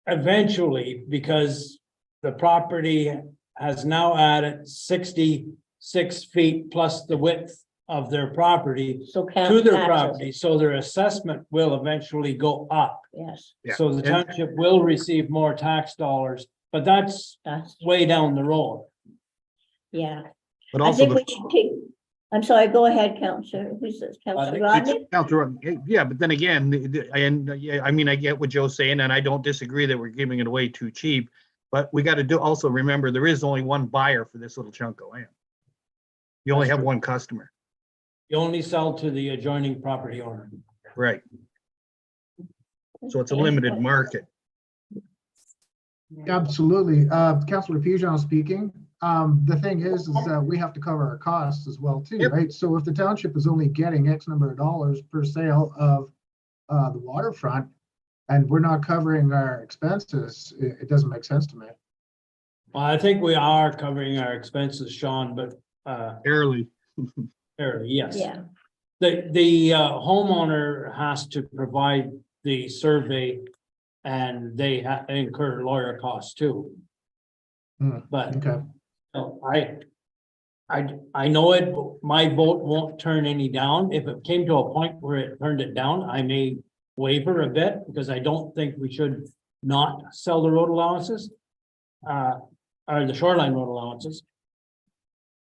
eventually because the property has now added 66 feet plus the width of their property So count to their taxes. property, so their assessment will eventually go up. Yes, Yeah. So the township will receive more tax dollars, but that's that's, way down the road. yeah. But I also think we should take, I'm sorry, go ahead, Counselor. Who's this? Counselor think Rodney? Yeah, but then again, yeah, I mean, I get what Joe's saying, and I don't disagree that we're giving it away too cheap. But we got to also remember there is only one buyer for this little chunk of land. You only have one customer. You only sell to the adjoining property owner. Right. So it's a limited market. Absolutely. Councillor Pigeon speaking. The thing is that we have to cover our costs as well too, Yep. right? So if the township is only getting X number of dollars per sale of the waterfront and we're not covering our expenses, it doesn't make sense to me. Well, I think we are covering our expenses, Sean, but Barely. fairly, yes. Yeah, The homeowner has to provide the survey and they incur lawyer costs too. Hmm, But Okay. I know it, my vote won't turn any down. If it came to a point where it turned it down, I may waver a bit because I don't think we should not sell the road allowances. Or the shoreline road allowances.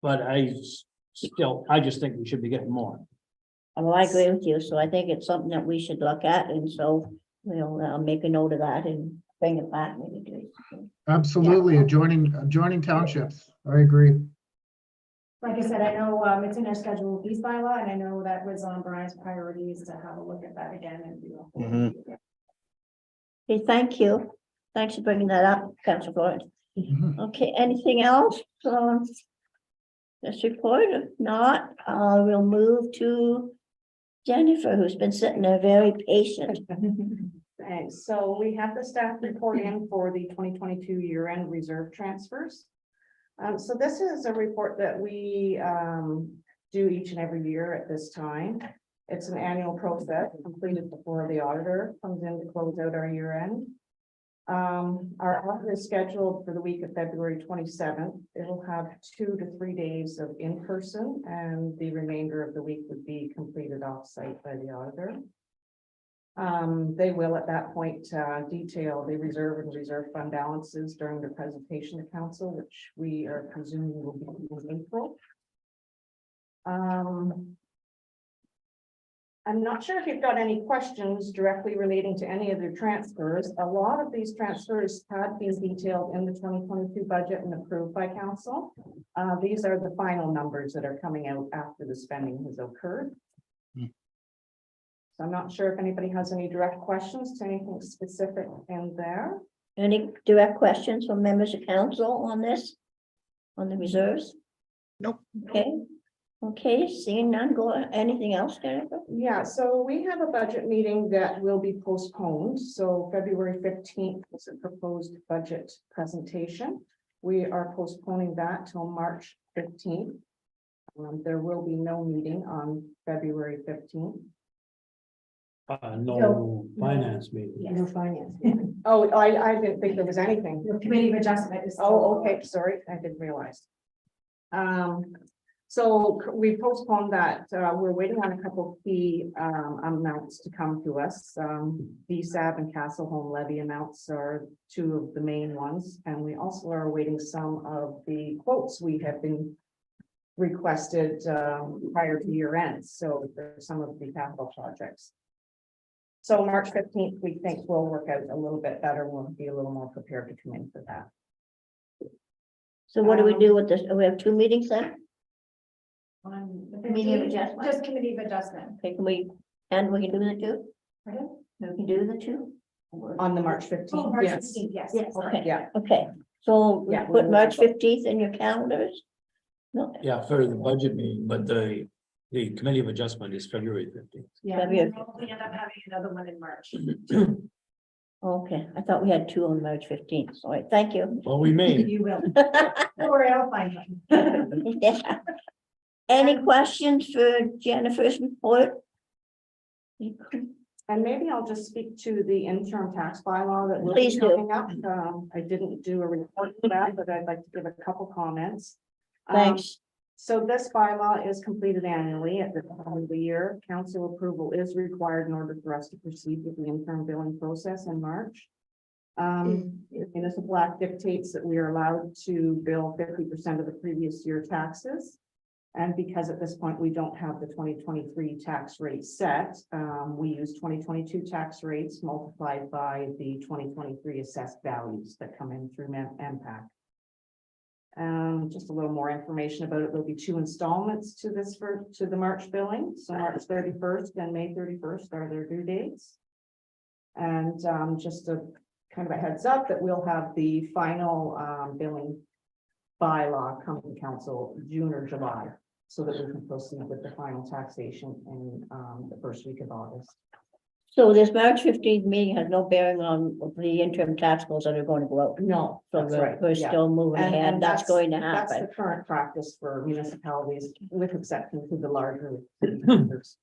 But I just think we should be getting more. well, I agree with you. So I think it's something that we should look at. And so we'll make a note of that and bring it back maybe to. Absolutely. Adjoining townships. I agree. Like I said, I know it's in our schedule of fees bylaw, and I know that was on Brian's priorities to have a look at that again and do a whole Mhm. review. Okay, thank you. Thanks for bringing that up, Councilor Florence. Mhm. Okay, anything else? This report, if not, we'll move to Jennifer, who's been sitting there very patient. Thanks. So we have the staff report in for the 2022 year-end reserve transfers. So this is a report that we do each and every year at this time. It's an annual process completed before the auditor comes in to close out our year-end. Our audit is scheduled for the week of February 27th. It'll have 2 to 3 days of in-person, and the remainder of the week would be completed off-site by the auditor. They will at that point detail the reserve and reserve fund balances during the presentation to council, which we are presuming will be in April. I'm not sure if you've got any questions directly relating to any of the transfers. A lot of these transfers had been detailed in the 2022 budget and approved by council. These are the final numbers that are coming out after the spending has occurred. So I'm not sure if anybody has any direct questions to anything specific in there. Any direct questions from members of council on this? On the reserves? Nope. Okay, seeing none, go, anything else, Jennifer? Yeah, so we have a budget meeting that will be postponed. So February 15th is a proposed budget presentation. We are postponing that till March 15th. There will be no meeting on February 15th. No finance meeting. No finance. Oh, I didn't think there was anything. The committee of adjustment is. Oh, okay, sorry, I didn't realize. So we postponed that. We're waiting on a couple of key amounts to come to us. VSAB and Castle Home levy amounts are 2 of the main ones. And we also are awaiting some of the quotes we have been requested prior to year end. So there's some of the capital projects. So March 15th, we think will work out a little bit better. We'll be a little more prepared to come in for that. So what do we do with this? We have 2 meetings then? On the Committee of 15th, adjustment. just committee of adjustment. Okay, can we do the 2? Pardon? We can do the 2? On the March 15th. Oh, March Yes. 15th, yes. Yes, sorry. okay. Yeah. Okay, so Yeah, put we'll- March 15th in your calendars? No, Yeah, for the budget meeting, but the The Committee of Adjustment is February 15th. Yeah, February. and then we end up having another one in March. Okay, I thought we had two on March 15th. All right, thank you. Well, we may. You will. Don't worry, I'll find one. Yeah. Any questions for Jennifer's report? And maybe I'll just speak to the interim tax bylaw that will Please be do. coming up. I didn't do a report for that, but I'd like to give a couple comments. Thanks. So this bylaw is completed annually at the end of the year. Council approval is required in order for us to proceed with the interim billing process in March. The Municipal Act dictates that we are allowed to bill 50% of the previous year taxes. And because at this point, we don't have the 2023 tax rate set, we use 2022 tax rates multiplied by the 2023 assessed values that come in through MPAC. Just a little more information about it. There'll be 2 installments to this to the March billing. So March 31st and May 31st are their due dates. And just a kind of a heads up that we'll have the final billing bylaw come to council June or July, so that we can proceed with the final taxation in the first week of August. So this March 15th meeting has no bearing on the interim tax bills that are going to go out. No, So that's right. we're yeah. still moving ahead. That's going to That's happen. the current practice for municipalities, with exception to the larger centers.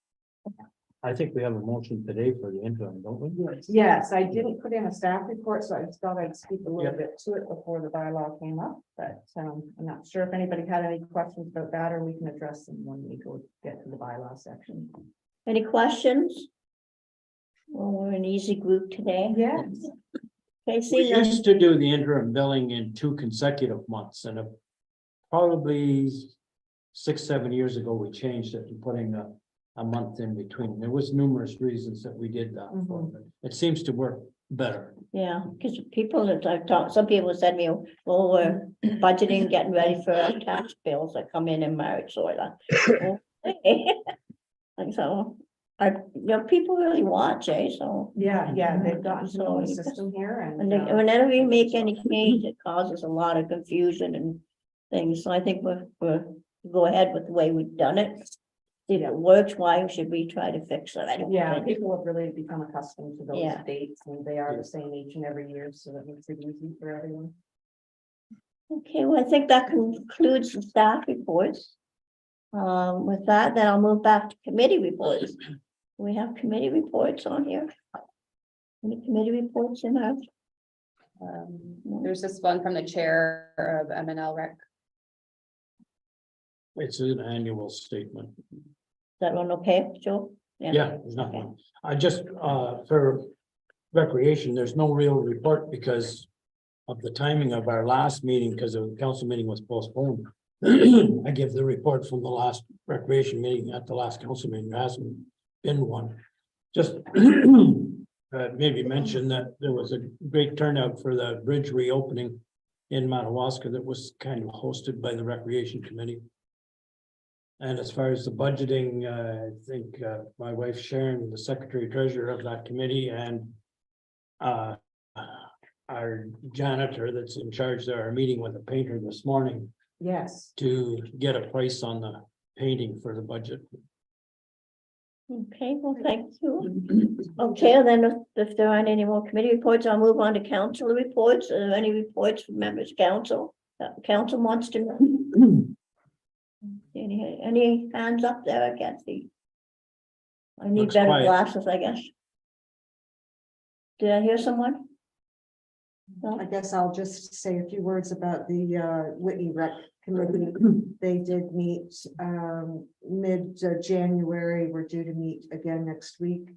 I think we have a motion today for the interim, don't we? Yes, I didn't put in a staff report, so I just thought I'd speak a little Yeah. bit to it before the bylaw came up, but I'm not sure if anybody had any questions about that, or we can address them when we get to the bylaw section. Any questions? Well, we're an easy group today. Yes. Okay, We see, used to do the interim billing in 2 consecutive months, and probably 6-7 years ago, we changed it to putting a month in between. There was numerous reasons that we did that. for, but it seems to work better. yeah, because people that I've talked, some people said to me, well, we're budgeting, getting ready for our tax bills that come in March, so I thought, okay. And so, people really watch, so. Yeah, they've gotten to know the So- system here and. Whenever we make any change, it causes a lot of confusion and things, so I think we're go ahead with the way we've done it. If it works, why should we try to fix it? I don't Yeah, think. people have really become accustomed to those Yeah. dates, and they are the same each and every year, so that makes it easy for everyone. Okay, well, I think that concludes the staff reports. With that, then I'll move back to committee reports. We have committee reports on here. Any committee reports in our? There's this one from the chair of MNL Rec. It's an annual statement. That one okay, Joe? Yeah, there's nothing. I just, for recreation, there's no real report because of the timing of our last meeting, because the council meeting was postponed. I give the report from the last recreation meeting at the last council meeting. There hasn't been one. Just maybe mention that there was a great turnout for the bridge reopening in Madawaska that was kind of hosted by the recreation committee. And as far as the budgeting, I think my wife Sharon, the secretary treasurer of that committee, and our janitor that's in charge there are meeting with a painter this morning Yes. to get a price on the painting for the budget. Okay, well, thank you. Okay, then if there aren't any more committee reports, I'll move on to council reports. Are there any reports from members of council? Council wants to know. Any hands up there? I can't see. I need Looks better quiet. glasses, I guess. Did I hear someone? I guess I'll just say a few words about the Whitney Rec Committee. They did meet mid-January. We're due to meet again next week.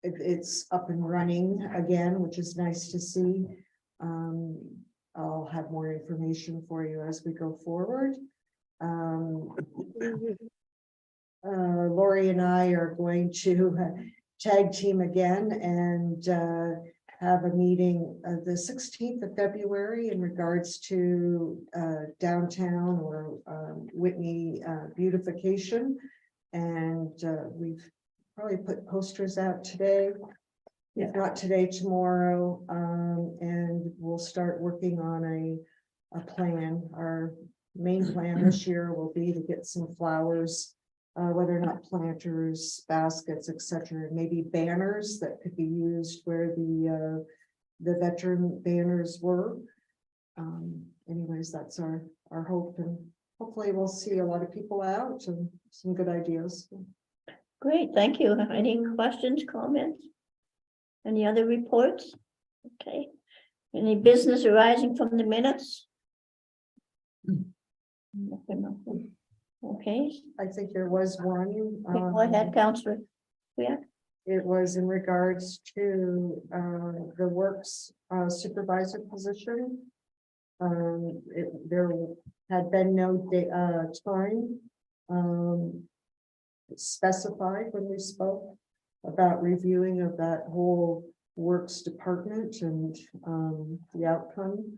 It's up and running again, which is nice to see. I'll have more information for you as we go forward. Lori and I are going to tag team again and have a meeting the 16th of February in regards to downtown or Whitney beautification. And we've probably put posters out today, if not today, tomorrow. And we'll start working on a plan. Our main plan this year will be to get some flowers, whether or not planters, baskets, etc., maybe banners that could be used where the veteran banners were. Anyways, that's our hope, and hopefully we'll see a lot of people out and some good ideas. Great, thank you. Any questions, comments? Any other reports? Okay. Any business arising from the minutes? Nothing. Okay, I think there was one. go ahead, Counselor. Yeah, It was in regards to the works supervisor position. There had been no time specified when we spoke about reviewing of that whole works department and the outcome.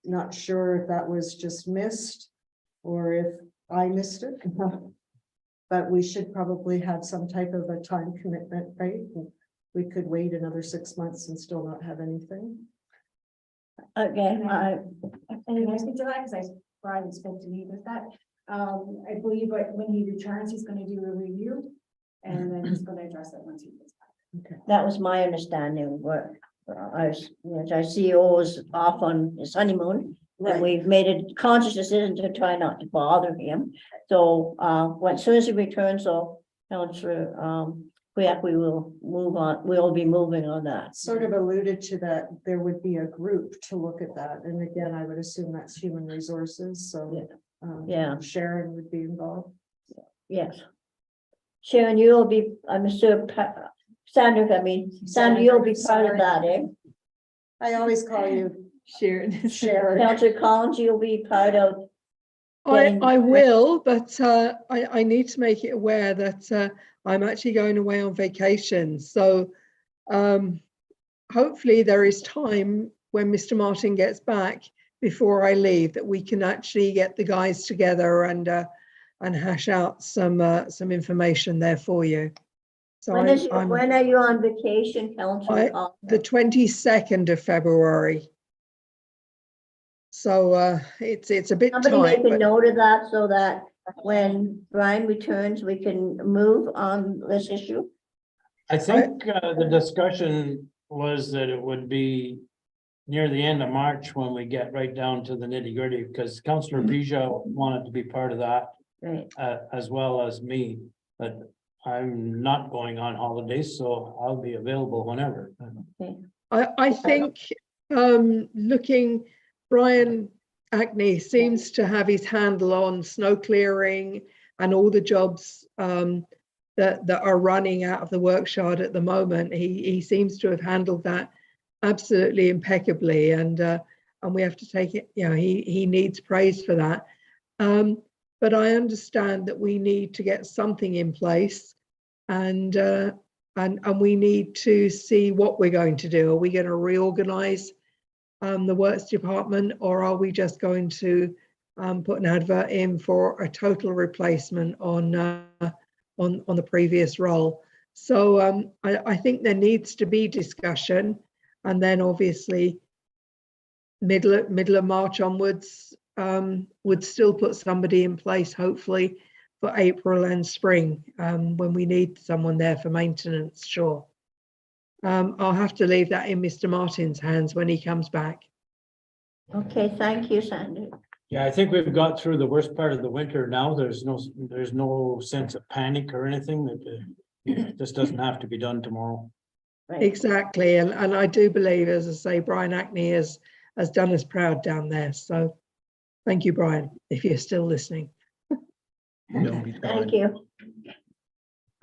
Not sure if that was just missed or if I missed it. But we should probably have some type of a time commitment, right? We could wait another 6 months and still not have anything. okay, And I speak to that because Brian spoke to me with that. I believe when he returns, he's going to do a review and then he's going to address it once he gets back. that was my understanding, where our CEO was off on his honeymoon. And we've made a conscious decision to try not to bother him. So, as soon as he returns, so, Councillor, we will move on, we'll be moving on that. Sort of alluded to that, there would be a group to look at that. And again, I would assume that's human resources, so. Yeah. Sharon would be involved. Yes. Sharon, you'll be, I'm sure, Sandra, you'll be part of that, eh? I always call you Sharon. Sharon. Councillor Collins, you'll be part of. getting- I will, but I need to make it aware that I'm actually going away on vacation. So hopefully there is time when Mr. Martin gets back before I leave that we can actually get the guys together and hash out some information there for you. So when are you on vacation, Councillor Collins? the 22nd of February. So it's a bit Somebody tight. make a note of that so that when Brian returns, we can move on this issue. I think the discussion was that it would be near the end of March when we get right down to the nitty gritty, because Councillor Bija wanted to be part of that. Right. As well as me, but I'm not going on holidays, so I'll be available whenever. I think looking, Brian Acne seems to have his handle on snow clearing and all the jobs that are running out of the workshop at the moment. He seems to have handled that absolutely impeccably, and we have to take it. You know, he needs praise for that. But I understand that we need to get something in place, and we need to see what we're going to do. Are we going to reorganize the works department, or are we just going to put an advert in for a total replacement on the previous role? So I think there needs to be discussion, and then obviously middle of March onwards would still put somebody in place, hopefully for April and spring, when we need someone there for maintenance. Sure. I'll have to leave that in Mr. Martin's hands when he comes back. Okay, thank you, Sandy. Yeah, I think we've got through the worst part of the winter now. There's no sense of panic or anything. That this doesn't have to be done tomorrow. Right. Exactly, and I do believe, as I say, Brian Acne has done us proud down there. So thank you, Brian, if you're still listening. Thank you.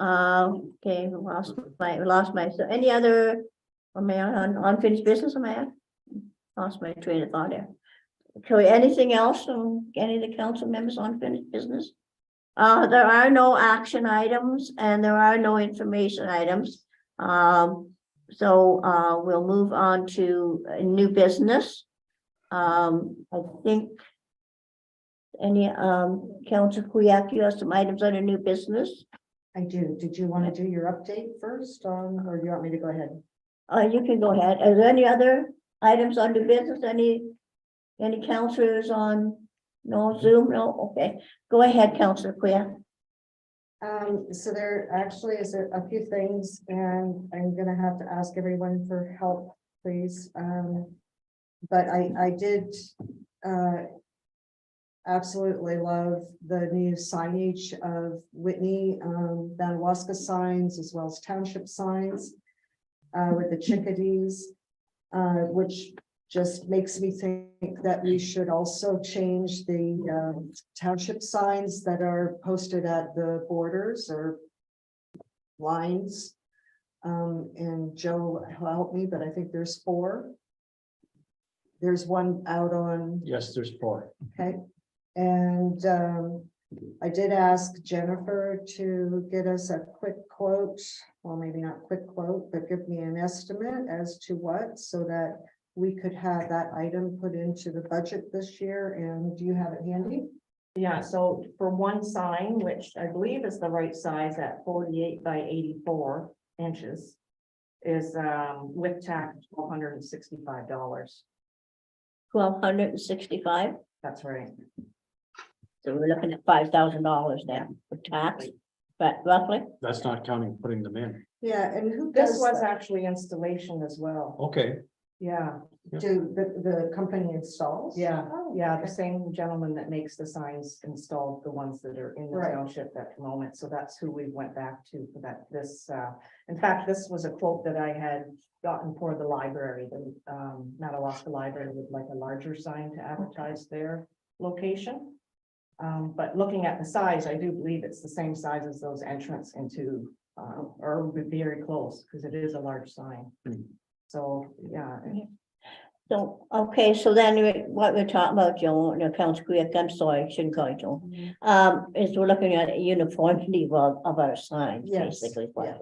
Okay, lost my, so any other, unfinished business, lost my train of thought there. Okay, anything else from any of the council members on unfinished business? There are no action items and there are no information items. So we'll move on to new business. I think any Councillor Kuyak, you have some items under new business. I do. Did you want to do your update first, or do you want me to go ahead? You can go ahead. Are there any other items under business? Any councillors on No Zoom, no, okay. Go ahead, Councillor Kuya. So there actually is a few things, and I'm gonna have to ask everyone for help, please. But I did absolutely love the new signage of Whitney, Madawaska signs, as well as township signs with the chickadees, which just makes me think that we should also change the township signs that are posted at the borders or lines. And Joe help me, but I think there's 4. There's one out on, Yes, there's 4. okay. And I did ask Jennifer to get us a quick quote, well, maybe not quick quote, but give me an estimate as to what, so that we could have that item put into the budget this year. And do you have it handy? Yeah, so for one sign, which I believe is the right size at 48 by 84 inches, is with tax $1,265. $1,265. That's right. So we're looking at $5,000 then for tax, but roughly. That's not counting putting them in. Yeah, and who This does was that? actually installation as well. Okay, Yeah, Do the company installs? yeah, Oh, yeah. okay. The same gentleman that makes the signs installed the ones that are in the Right. township at the moment. So that's who we went back to for that. In fact, this was a quote that I had gotten for the library, the Madawaska Library would like a larger sign to advertise their location. But looking at the size, I do believe it's the same size as those entrance into, or would be very close, because it is a large sign. So, yeah. So, okay, so then what we're talking about, Joe, no, Councillor Quick, I'm sorry, I shouldn't call you Joe. Is we're looking at a uniformity of our signs, Yes, basically. yeah.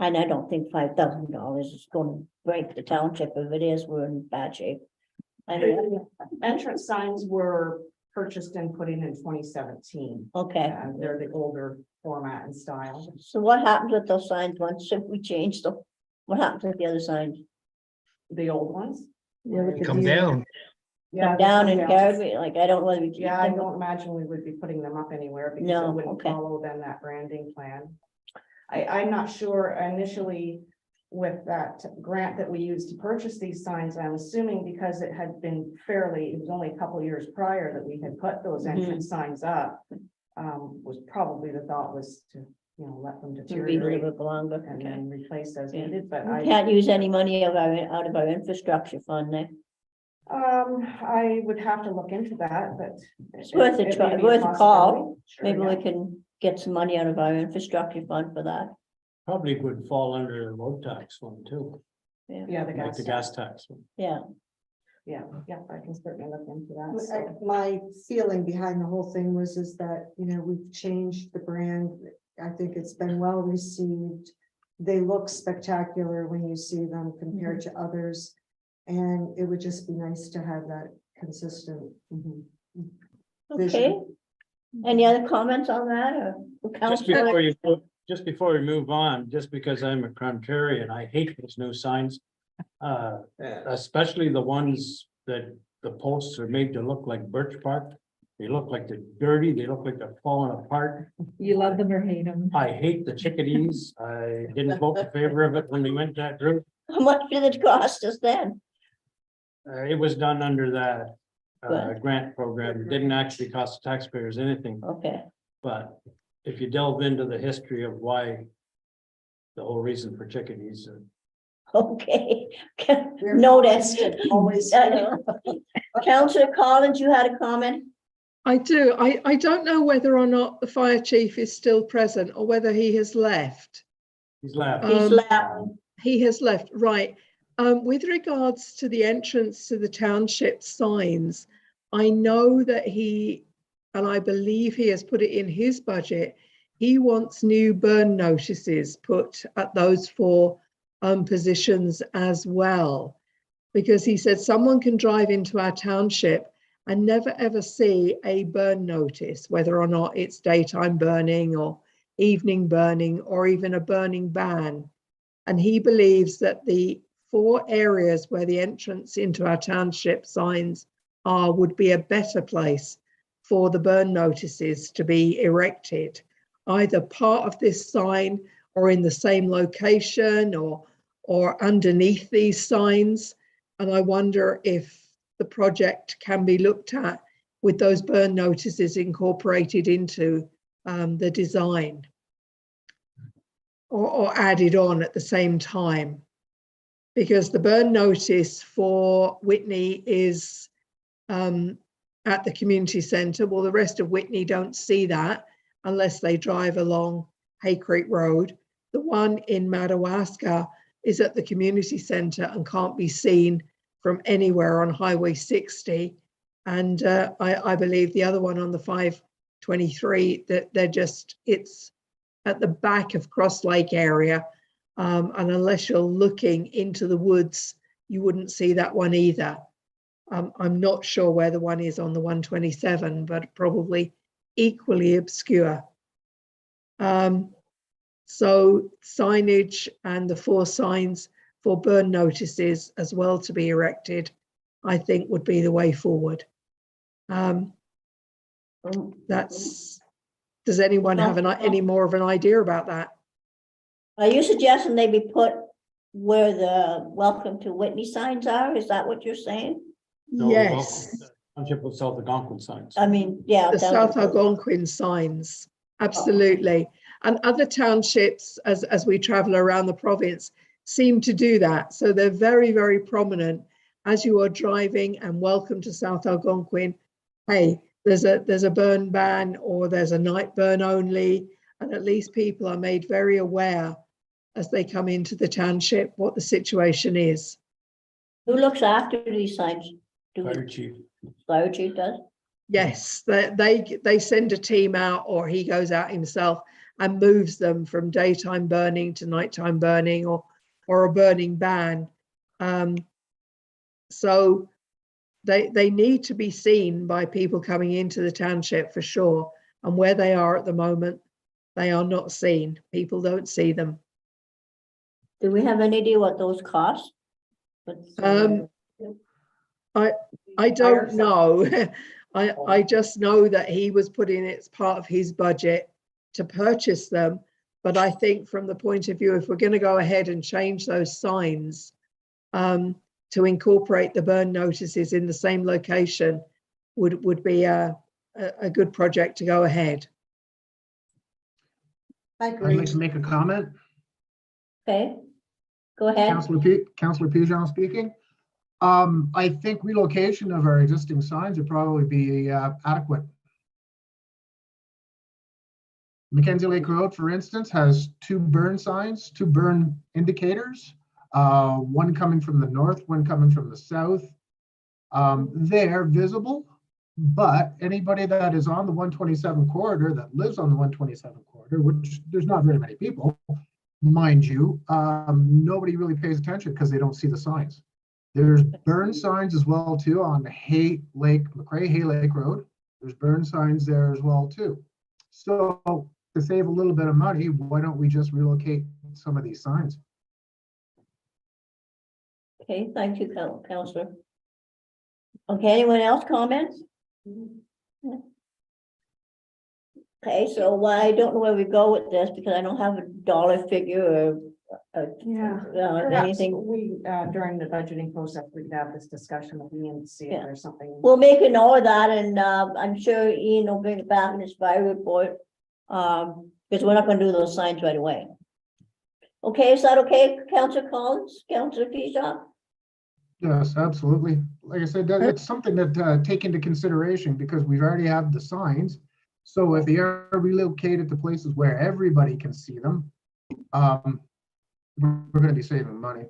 And I don't think $5,000 is going to break the township. If it is, we're in bad shape. Anyway, Entrance signs were purchased and put in 2017. okay. And they're the older format and style. So what happens with those signs once if we change them? What happens with the other signs? The old ones. Come down. Yeah, Come down and yeah. carry, like, I don't know whether we keep Yeah, I them. don't imagine we would be putting them up anywhere because No, it wouldn't okay. follow then that branding plan. I'm not sure initially with that grant that we used to purchase these signs, I'm assuming because it had been it was only a couple of years prior that we had put those entrance signs up. Was probably the thought was to, let them To be a deteriorate little bit longer, and okay. then replace as Yeah. needed, but We I. can't use any money out of our infrastructure fund there. I would have to look into that, but. It's worth a it may try, be worth a call. possibility. Sure, Maybe yeah. we can get some money out of our infrastructure fund for that. probably would fall under the road tax one too, Yeah, the like gas. the gas tax one. Yeah, Yeah, I can certainly look into that. so. My feeling behind the whole thing is that, we've changed the brand. I think it's been well received. They look spectacular when you see them compared to others. And it would just be nice to have that consistent. okay. Vision. Any other comments on that or? Just before we move on, just because I'm a contrarian, I hate those new signs. Especially the ones that the posts are made to look like birch bark. They look like they're dirty, they look like they're falling apart. You love them or hate them. I hate the chickadees. I didn't vote in favor of it when we went that route. How much did it cost us then? It was done under that Good. grant program. It didn't actually cost the taxpayers anything, Okay, but if you delve into the history of why the whole reason for chickadees, okay. We're Notice. constant, always. Councillor Collins, you had a comment? I do. I don't know whether or not the fire chief is still present or whether he has left. he's laughing. He's left. He has left, right. With regards to the entrance to the township signs, I know that and I believe he has put it in his budget, he wants new burn notices put at those 4 positions as well. Because he said someone can drive into our township and never ever see a burn notice, whether or not it's daytime burning or evening burning or even a burning ban. And he believes that the 4 areas where the entrance into our township signs would be a better place for the burn notices to be erected, either part of this sign or in the same location or underneath these signs. And I wonder if the project can be looked at with those burn notices incorporated into the design or added on at the same time. Because the burn notice for Whitney is at the community centre. Well, the rest of Whitney don't see that unless they drive along Hay Creek Road. The one in Madawaska is at the community centre and can't be seen from anywhere on Highway 60. And I believe the other one on the 523, that it's at the back of Cross Lake area. And unless you're looking into the woods, you wouldn't see that one either. I'm not sure where the one is on the 127, but probably equally obscure. So signage and the 4 signs for burn notices as well to be erected, I think would be the way forward. Does anyone have any more of an idea about that? Are you suggesting they be put where the welcome to Whitney signs are? Is that what you're saying? No, Yes. Township of South Algonquin signs. I mean, yeah. The South Algonquin signs, absolutely. And other townships, as we travel around the province, seem to do that. So they're very, very prominent as you are driving and welcome to South Algonquin. Hey, there's a burn ban or there's a night burn only. And at least people are made very aware as they come into the township what the situation is. Who looks after these signs? Fire chief. Fire chief does? Yes, they send a team out or he goes out himself and moves them from daytime burning to nighttime burning or a burning ban. So they need to be seen by people coming into the township for sure. And where they are at the moment, they are not seen. People don't see them. Do we have any idea what those cost? I don't know. I just know that he was putting it as part of his budget to purchase them. But I think from the point of view, if we're going to go ahead and change those signs to incorporate the burn notices in the same location would be a good project to go ahead. I'd like to make a comment. Okay, go ahead. Councillor Pigeon speaking. I think relocation of our existing signs would probably be adequate. Mackenzie Lake Road, for instance, has 2 burn signs, 2 burn indicators, one coming from the north, one coming from the south. They're visible, but anybody that is on the 127 corridor, that lives on the 127 corridor, which there's not very many people, mind you, nobody really pays attention because they don't see the signs. There's burn signs as well too on McCrae Hay Lake Road. There's burn signs there as well too. So to save a little bit of money, why don't we just relocate some of these signs? Okay, thank you, Councillor. Okay, anyone else comments? Okay, so I don't know where we go with this because I don't have a dollar figure or Perhaps anything. we, during the budgeting process, we could have this discussion with Ian to see if there's something. We'll make a note of that and I'm sure Ian will bring it back in his fire report. Because we're not going to do those signs right away. Okay, is that okay, Councillor Collins, Councillor Pigeon? Yes, absolutely. Like I said, it's something that take into consideration because we've already have the signs. So if they are relocated to places where everybody can see them, we're going to be saving money.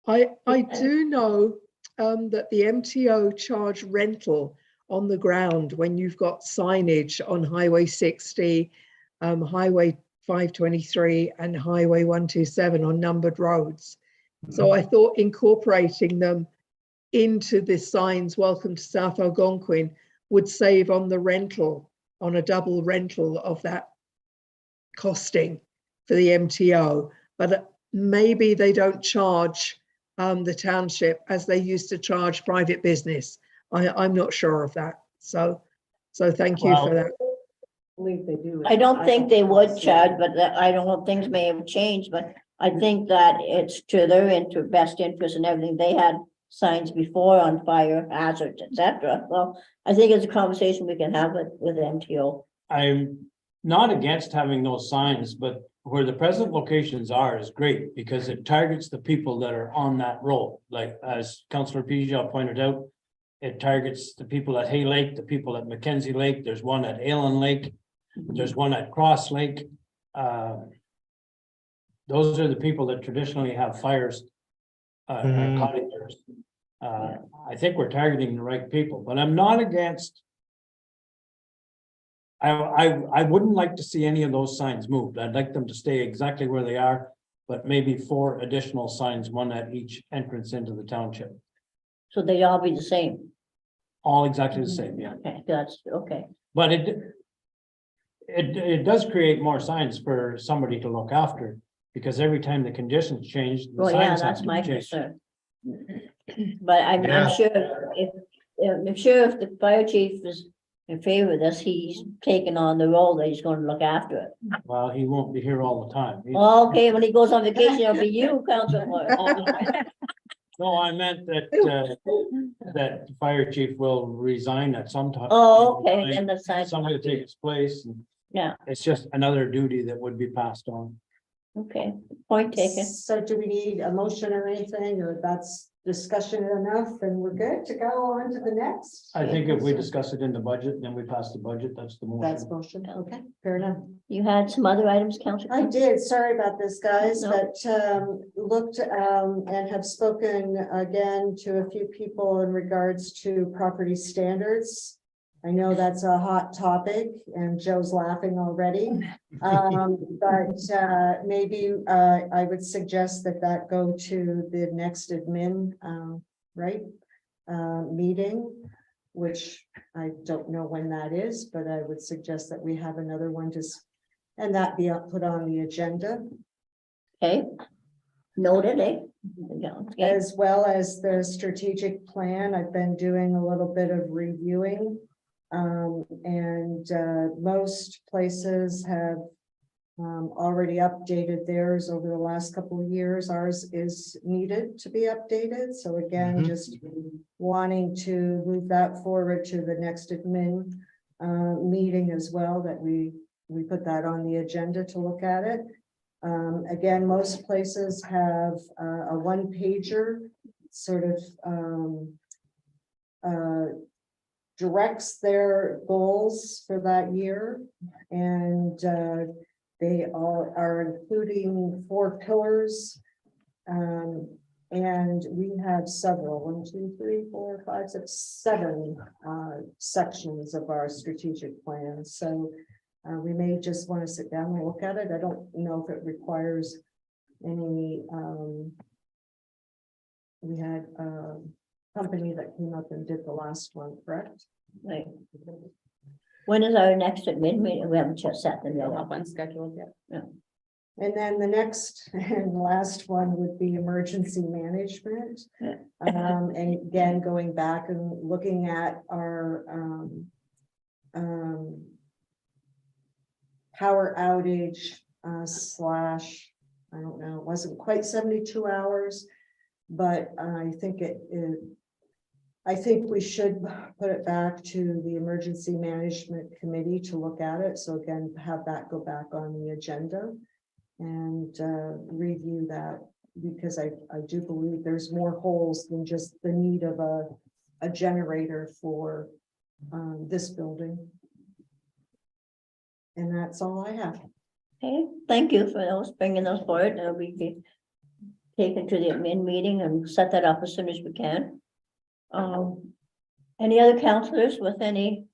I do know that the MTO charge rental on the ground when you've got signage on Highway 60, Highway 523 and Highway 127 on numbered roads. So I thought incorporating them into the signs welcome to South Algonquin would save on the rental, on a double rental of that costing for the MTO. But maybe they don't charge the township as they used to charge private business. I'm not sure of that. So So thank you for that. Believe they do. I don't think they would charge, but I don't know, things may have changed, but I think that it's to their best interest and everything. They had signs before on fire hazards, etc. Well, I think it's a conversation we can have with MTO. I'm not against having those signs, but where the present locations are is great because it targets the people that are on that road. Like as Councillor Pijot pointed out, it targets the people at Hay Lake, the people at Mackenzie Lake. There's one at Allen Lake. There's one at Cross Lake. Those are the people that traditionally have fires. Cottages. I think we're targeting the right people, but I'm not against. I wouldn't like to see any of those signs moved. I'd like them to stay exactly where they are, but maybe 4 additional signs, one at each entrance into the township. So they all be the same. All exactly the same, yeah. Okay, that's okay. But it does create more signs for somebody to look after, because every time the conditions change, the Well, yeah, signs have that's to my change. concern. But I'm Yeah. sure if the fire chief is in favor of this, he's taken on the role that he's going to look after it. Well, he won't be here all the time. Okay, when he goes on vacation, it'll be you, Councilor. No, I meant that that the fire chief will resign at some time. Oh, okay, and the side, Somebody will take his place, and yeah, it's just another duty that would be passed on. okay, point taken. So do we need a motion or anything, or that's discussion enough and we're good to go on to the next? I think if we discuss it in the budget, then we pass the budget, that's the That's motion. motion, okay, fair enough. You had some other items, Councilor? I did, sorry about this, guys, No. but looked and have spoken again to a few people in regards to property standards. I know that's a hot topic and Joe's laughing already. But maybe I would suggest that go to the next admin, meeting, which I don't know when that is, but I would suggest that we have another one and that be put on the agenda, Okay. Noted, eh? Okay. as well as the strategic plan. I've been doing a little bit of reviewing. Most places have already updated theirs over the last couple of years. Ours is needed to be updated. So again, just wanting to move that forward to the next admin meeting as well, that we put that on the agenda to look at it. Again, most places have a one-pager sort of directs their goals for that year, and they all are including 4 pillars, and we have several 1, 2, 3, 4, 5, 6, 7 sections of our strategic plan. So we may just want to sit down and look at it. I don't know if it requires any. We had company that came up and did the last one, correct? Right. When is our next admin meeting? We haven't just set them We'll yet. have one scheduled yet. And then the next and last one would be emergency management. Yeah. And again, going back and looking at our power outage slash, I don't know, it wasn't quite 72 hours, but I think I think we should put it back to the emergency management committee to look at it. So again, have that go back on the agenda and review that, because I do believe there's more holes than just the need of a generator for this building. And that's all I have. Okay, thank you for those, bringing those forward. We be taken to the admin meeting and set that up as soon as we can. Any other councillors with any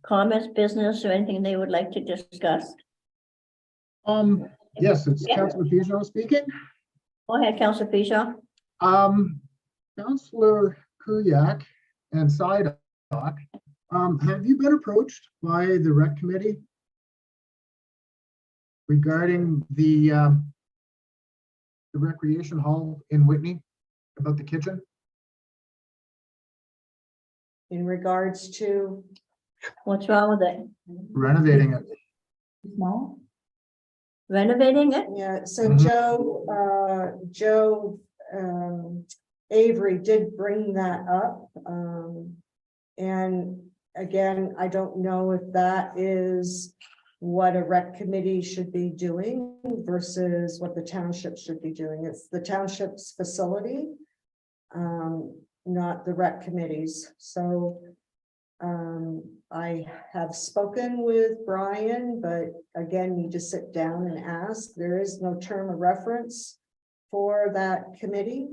comments, business, or anything they would like to discuss? Yes, it's Yeah. Councillor Pijot speaking. Go ahead, Councillor Pijot. Councillor Kuyak and Sidak, have you been approached by the rec committee regarding the recreation hall in Whitney about the kitchen? In regards to, What's wrong with it? renovating it. Small? Renovating it? Yeah, so Mhm. Joe Avery did bring that up. And again, I don't know if that is what a rec committee should be doing versus what the township should be doing. It's the township's facility, not the rec committees. So I have spoken with Brian, but again, need to sit down and ask. There is no term of reference for that committee.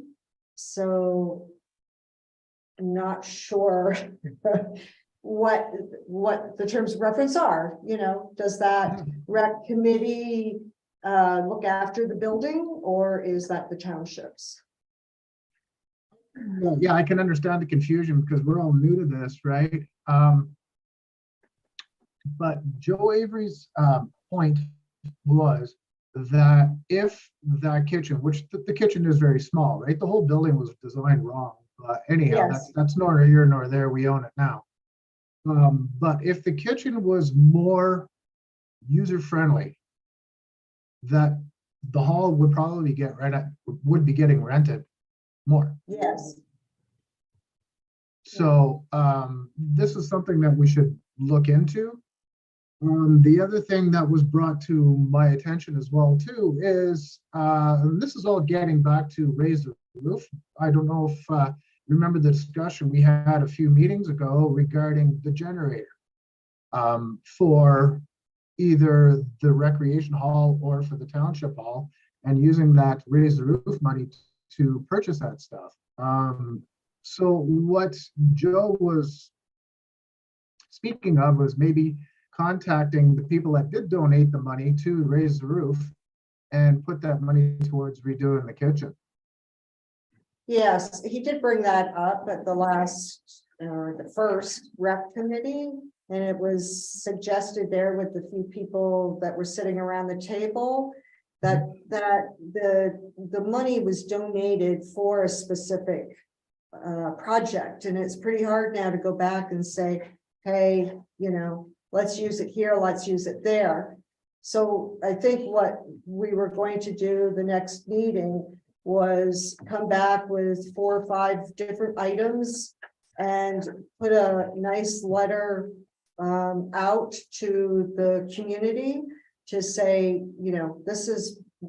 So I'm not sure what the terms of reference are, you know, does that rec committee look after the building, or is that the townships? Yeah, I can understand the confusion because we're all new to this, right? But Joe Avery's point was that if that kitchen, which the kitchen is very small, right? The whole building was designed wrong. But anyhow, Yes. that's nor here nor there. We own it now. But if the kitchen was more user-friendly, that the hall would probably would be getting rented more. Yes. So this is something that we should look into. The other thing that was brought to my attention as well too is, and this is all getting back to raise the roof. I don't know if you remember the discussion we had a few meetings ago regarding the generator for either the recreation hall or for the township hall, and using that raise the roof money to purchase that stuff. So what Joe was speaking of was maybe contacting the people that did donate the money to raise the roof and put that money towards redoing the kitchen. Yes, he did bring that up at the last, the first rec committee. And it was suggested there with the few people that were sitting around the table that the money was donated for a specific project. And it's pretty hard now to go back and say, hey, you know, let's use it here, let's use it there. So I think what we were going to do the next meeting was come back with 4 or 5 different items and put a nice letter out to the community to say, you know,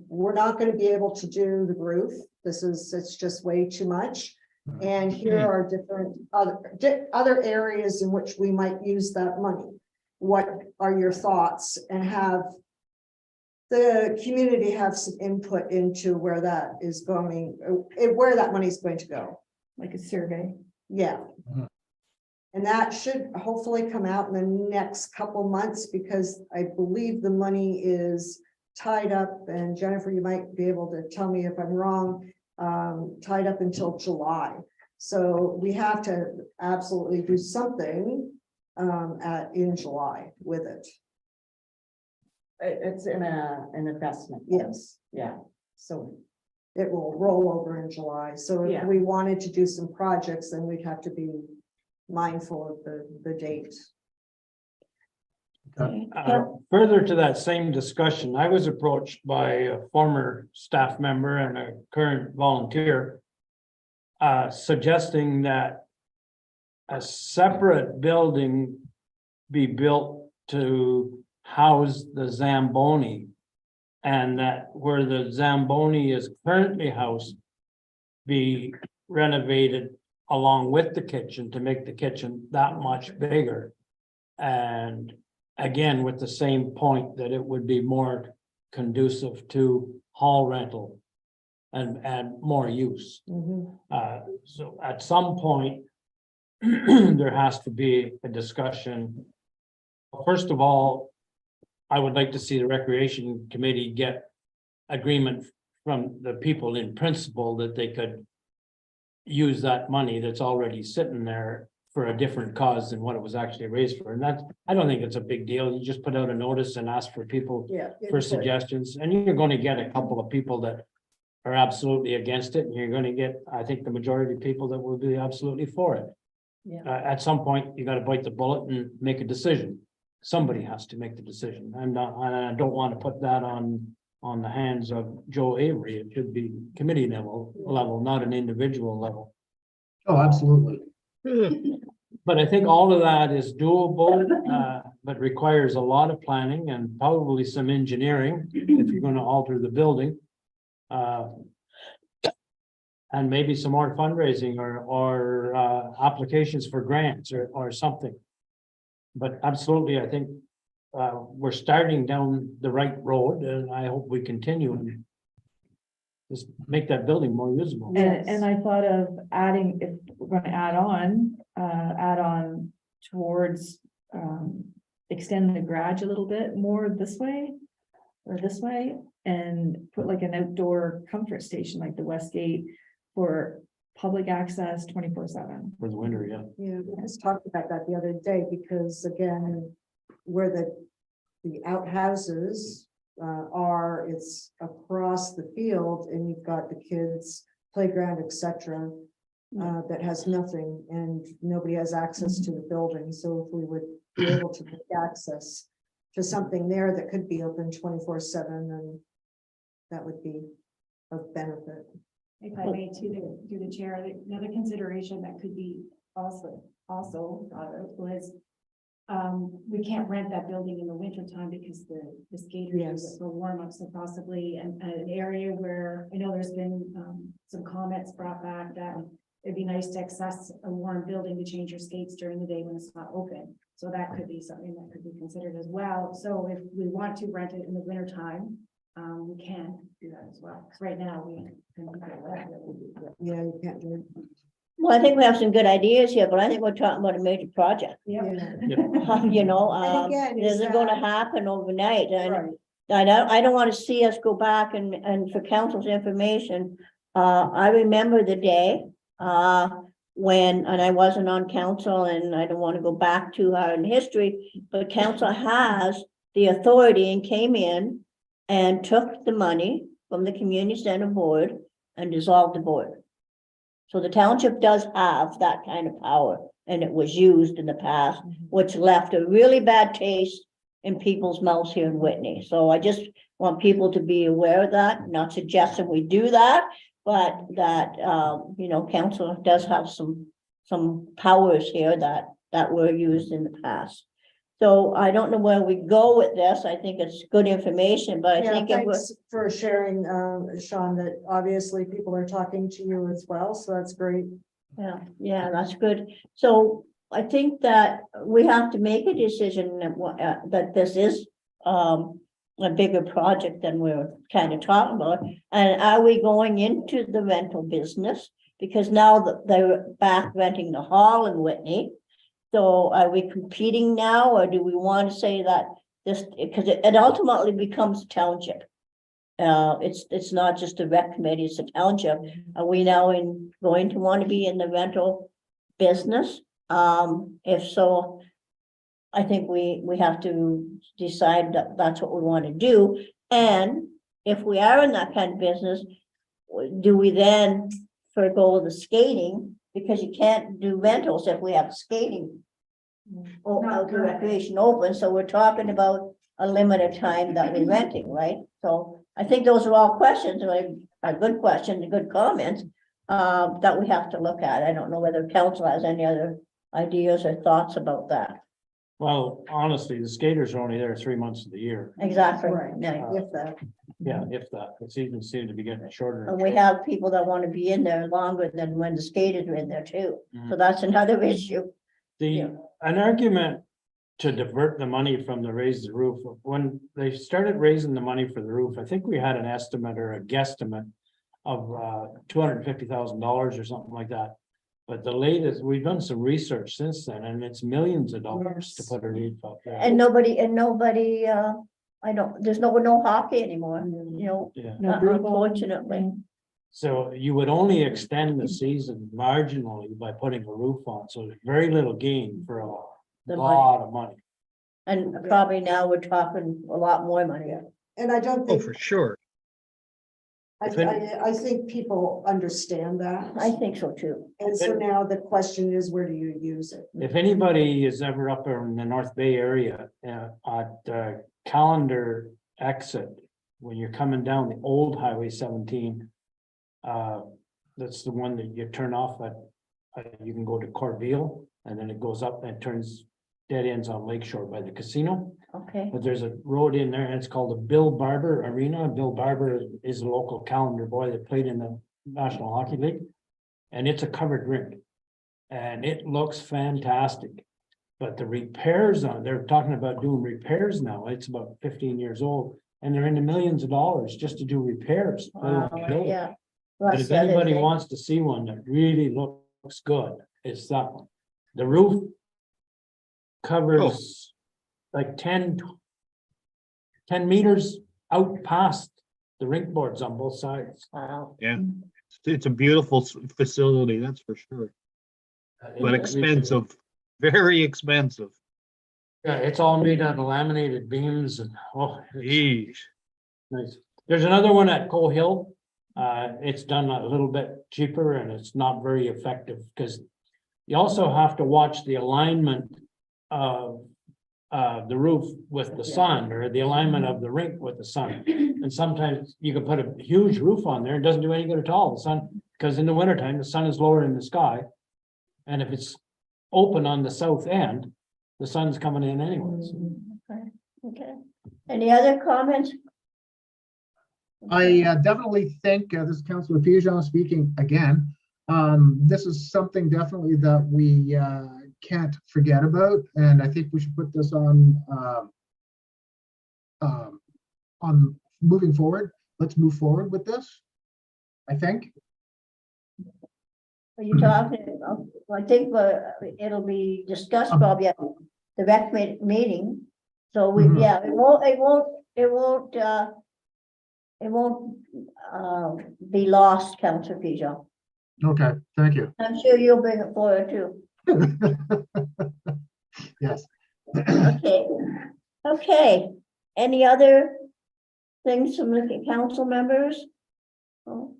we're not going to be able to do the roof. It's just way too much. And here are different other areas in which we might use that money. What are your thoughts? And have the community have some input into where that is going, where that money is going to go. Like a survey? Yeah. Mhm. And that should hopefully come out in the next couple months, because I believe the money is tied up, and Jennifer, you might be able to tell me if I'm wrong, tied up until July. So we have to absolutely do something in July with it. It's in an investment. Yes. Yeah. So it will roll over in July. So if Yeah. we wanted to do some projects, then we'd have to be mindful of the date. Further to that same discussion, I was approached by a former staff member and a current volunteer suggesting that a separate building be built to house the Zamboni, and that where the Zamboni is currently housed be renovated along with the kitchen to make the kitchen that much bigger. And again, with the same point that it would be more conducive to hall rental and more use. So at some point, there has to be a discussion. First of all, I would like to see the recreation committee get agreement from the people in principle that they could use that money that's already sitting there for a different cause than what it was actually raised for. And that's, I don't think it's a big deal. You just put out a notice and ask for people for suggestions, and you're going to get a couple of people that are absolutely against it, and you're going to get, I think, the majority of people that will be absolutely for it. At some point, you gotta bite the bullet and make a decision. Somebody has to make the decision. I don't want to put that on the hands of Joe Avery. It should be committee level, not an individual level. Oh, absolutely. But I think all of that is doable, but requires a lot of planning and probably some engineering if you're gonna alter the building. And maybe some more fundraising or applications for grants or something. But absolutely, I think we're starting down the right road, and I hope we continue and just make that building more usable. And I thought of adding, if we're gonna add on towards, extend the garage a little bit more this way. Or this way, and put like an outdoor comfort station like the West Gate for public access 24/7. For the winter, yeah. Yeah, we just talked about that the other day, because again, where the outhouses are, it's across the field, and you've got the kids' playground, etc. That has nothing, and nobody has access to the building. So if we would be able to make access to something there that could be open 24/7, then that would be of benefit. If I may, to the chair, another consideration that could be also thought of was we can't rent that building in the winter time because the skaters use it for warm-ups, so possibly an area where I know there's been some comments brought back that it'd be nice to access a warm building to change your skates during the day when it's not open. So that could be something that could be considered as well. So if we want to rent it in the winter time, we can do that as well. Because right now we can. Yeah, you can't do it. Well, I think we have some good ideas here, but I think we're talking about a major project. Yeah. You know, And again, it is isn't gonna that- happen overnight, and Right. I don't want to see us go back and for council's information, I remember the day, when, and I wasn't on council, and I don't want to go back too hard in history, but council has the authority and came in and took the money from the community center board and dissolved the board. So the township does have that kind of power, and it was used in the past, which left a really bad taste in people's mouths here in Whitney. So I just want people to be aware of that, not suggesting we do that, but that, you know, council does have some powers here that were used in the past. So I don't know where we go with this. I think it's good information, but I Yeah, think it was. thanks for sharing, Sean, that obviously people are talking to you as well, so that's great. Yeah, that's good. So I think that we have to make a decision that this is a bigger project than we're kind of talking about. And are we going into the rental business? Because now that they're back renting the hall in Whitney. So are we competing now, or do we want to say that this, because it ultimately becomes a township? It's not just a rec committee, it's a township. Are we now going to want to be in the rental business? If so, I think we have to decide that that's what we want to do. And if we are in that kind of business, do we then forgo the skating? Because you can't do rentals if we have skating or outdoor recreation open. So we're talking about a limited time that we're renting, right? So I think those are all questions, are good questions and good comments that we have to look at. I don't know whether council has any other ideas or thoughts about that. Well, honestly, the skaters are only there 3 months of the year. Exactly. Right. Yeah. If that. Yeah, if that. It's even seemed to be getting shorter. And we have people that want to be in there longer than when the skaters are in there too. So that's another issue. An argument to divert the money from the raise the roof, when they started raising the money for the roof, I think we had an estimate or a guesstimate of $250,000 or something like that. But the latest, we've done some research since then, and it's millions of dollars to put a roof up there. And nobody, there's no hockey anymore, you know, Yeah. unfortunately. So you would only extend the season marginally by putting a roof on, so there's very little gain for a The lot of money. And probably now we're talking a lot more money. And I don't Oh, think, for sure. I think people understand that. I think so too. And so now the question is, where do you use it? If anybody is ever up in the North Bay area, at Calendar exit, when you're coming down the old Highway 17, that's the one that you turn off at, you can go to Corbeil, and then it goes up and turns dead ends on Lakeshore by the casino. Okay, But there's a road in there, and it's called the Bill Barber Arena. Bill Barber is a local Calendar boy that played in the National Hockey League. And it's a covered rink. And it looks fantastic. But the repairs on, they're talking about doing repairs now. It's about 15 years old. And they're in the millions of dollars just to do repairs. They don't build it. yeah. But Russ if said it, anybody eh? wants to see one that really looks good, it's that one. The roof covers like 10 meters out past the rink boards on both sides. Wow. Yeah, it's a beautiful facility, that's for sure, but expensive, very expensive. Yeah, it's all made out of laminated beams and, oh, it's Eesh. nice. There's another one at Coal Hill. It's done a little bit cheaper and it's not very effective because you also have to watch the alignment of the roof with the sun, or the alignment of the rink with the sun. And sometimes you can put a huge roof on there, it doesn't do any good at all. The sun, because in the wintertime, the sun is lower in the sky. And if it's open on the south end, the sun's coming in anyways. Okay. Any other comments? I definitely think, this is Councillor Pigeon speaking again. This is something definitely that we can't forget about, and I think we should put this on moving forward. Let's move forward with this, I think. Are you talking, I think it'll be discussed probably at the rec meeting. So we, Mhm. yeah, it won't be lost, Councillor Pigeon. Okay, thank you. I'm sure you'll bring it forward too. Yes. Okay, okay. Any other things from the council members? Oh.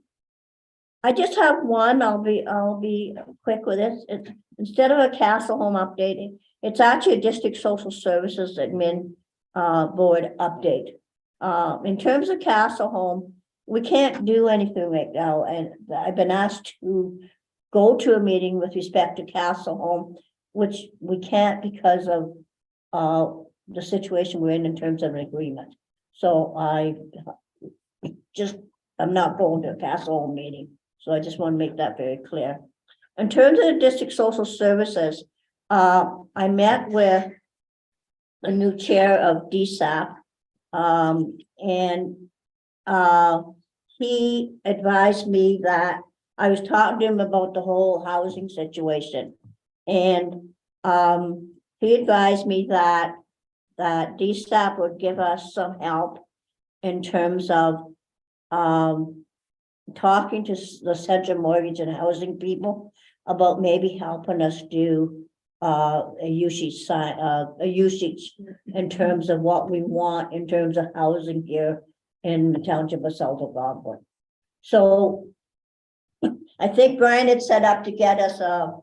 I just have one, I'll be quick with this. It's instead of a Castle Home updating, it's actually a District Social Services Admin Board update. In terms of Castle Home, we can't do anything right now, and I've been asked to go to a meeting with respect to Castle Home, which we can't because of the situation we're in terms of an agreement. So I'm not going to a Castle Home meeting. So I just want to make that very clear. In terms of the District Social Services, I met with the new chair of DSAP, and he advised me that I was talking to him about the whole housing situation. And he advised me that DSAP would give us some help in terms of talking to the Central Mortgage and Housing people about maybe helping us do a usage in terms of what we want in terms of housing here in the township of South Algonquin. So I think Brian had set up to get us a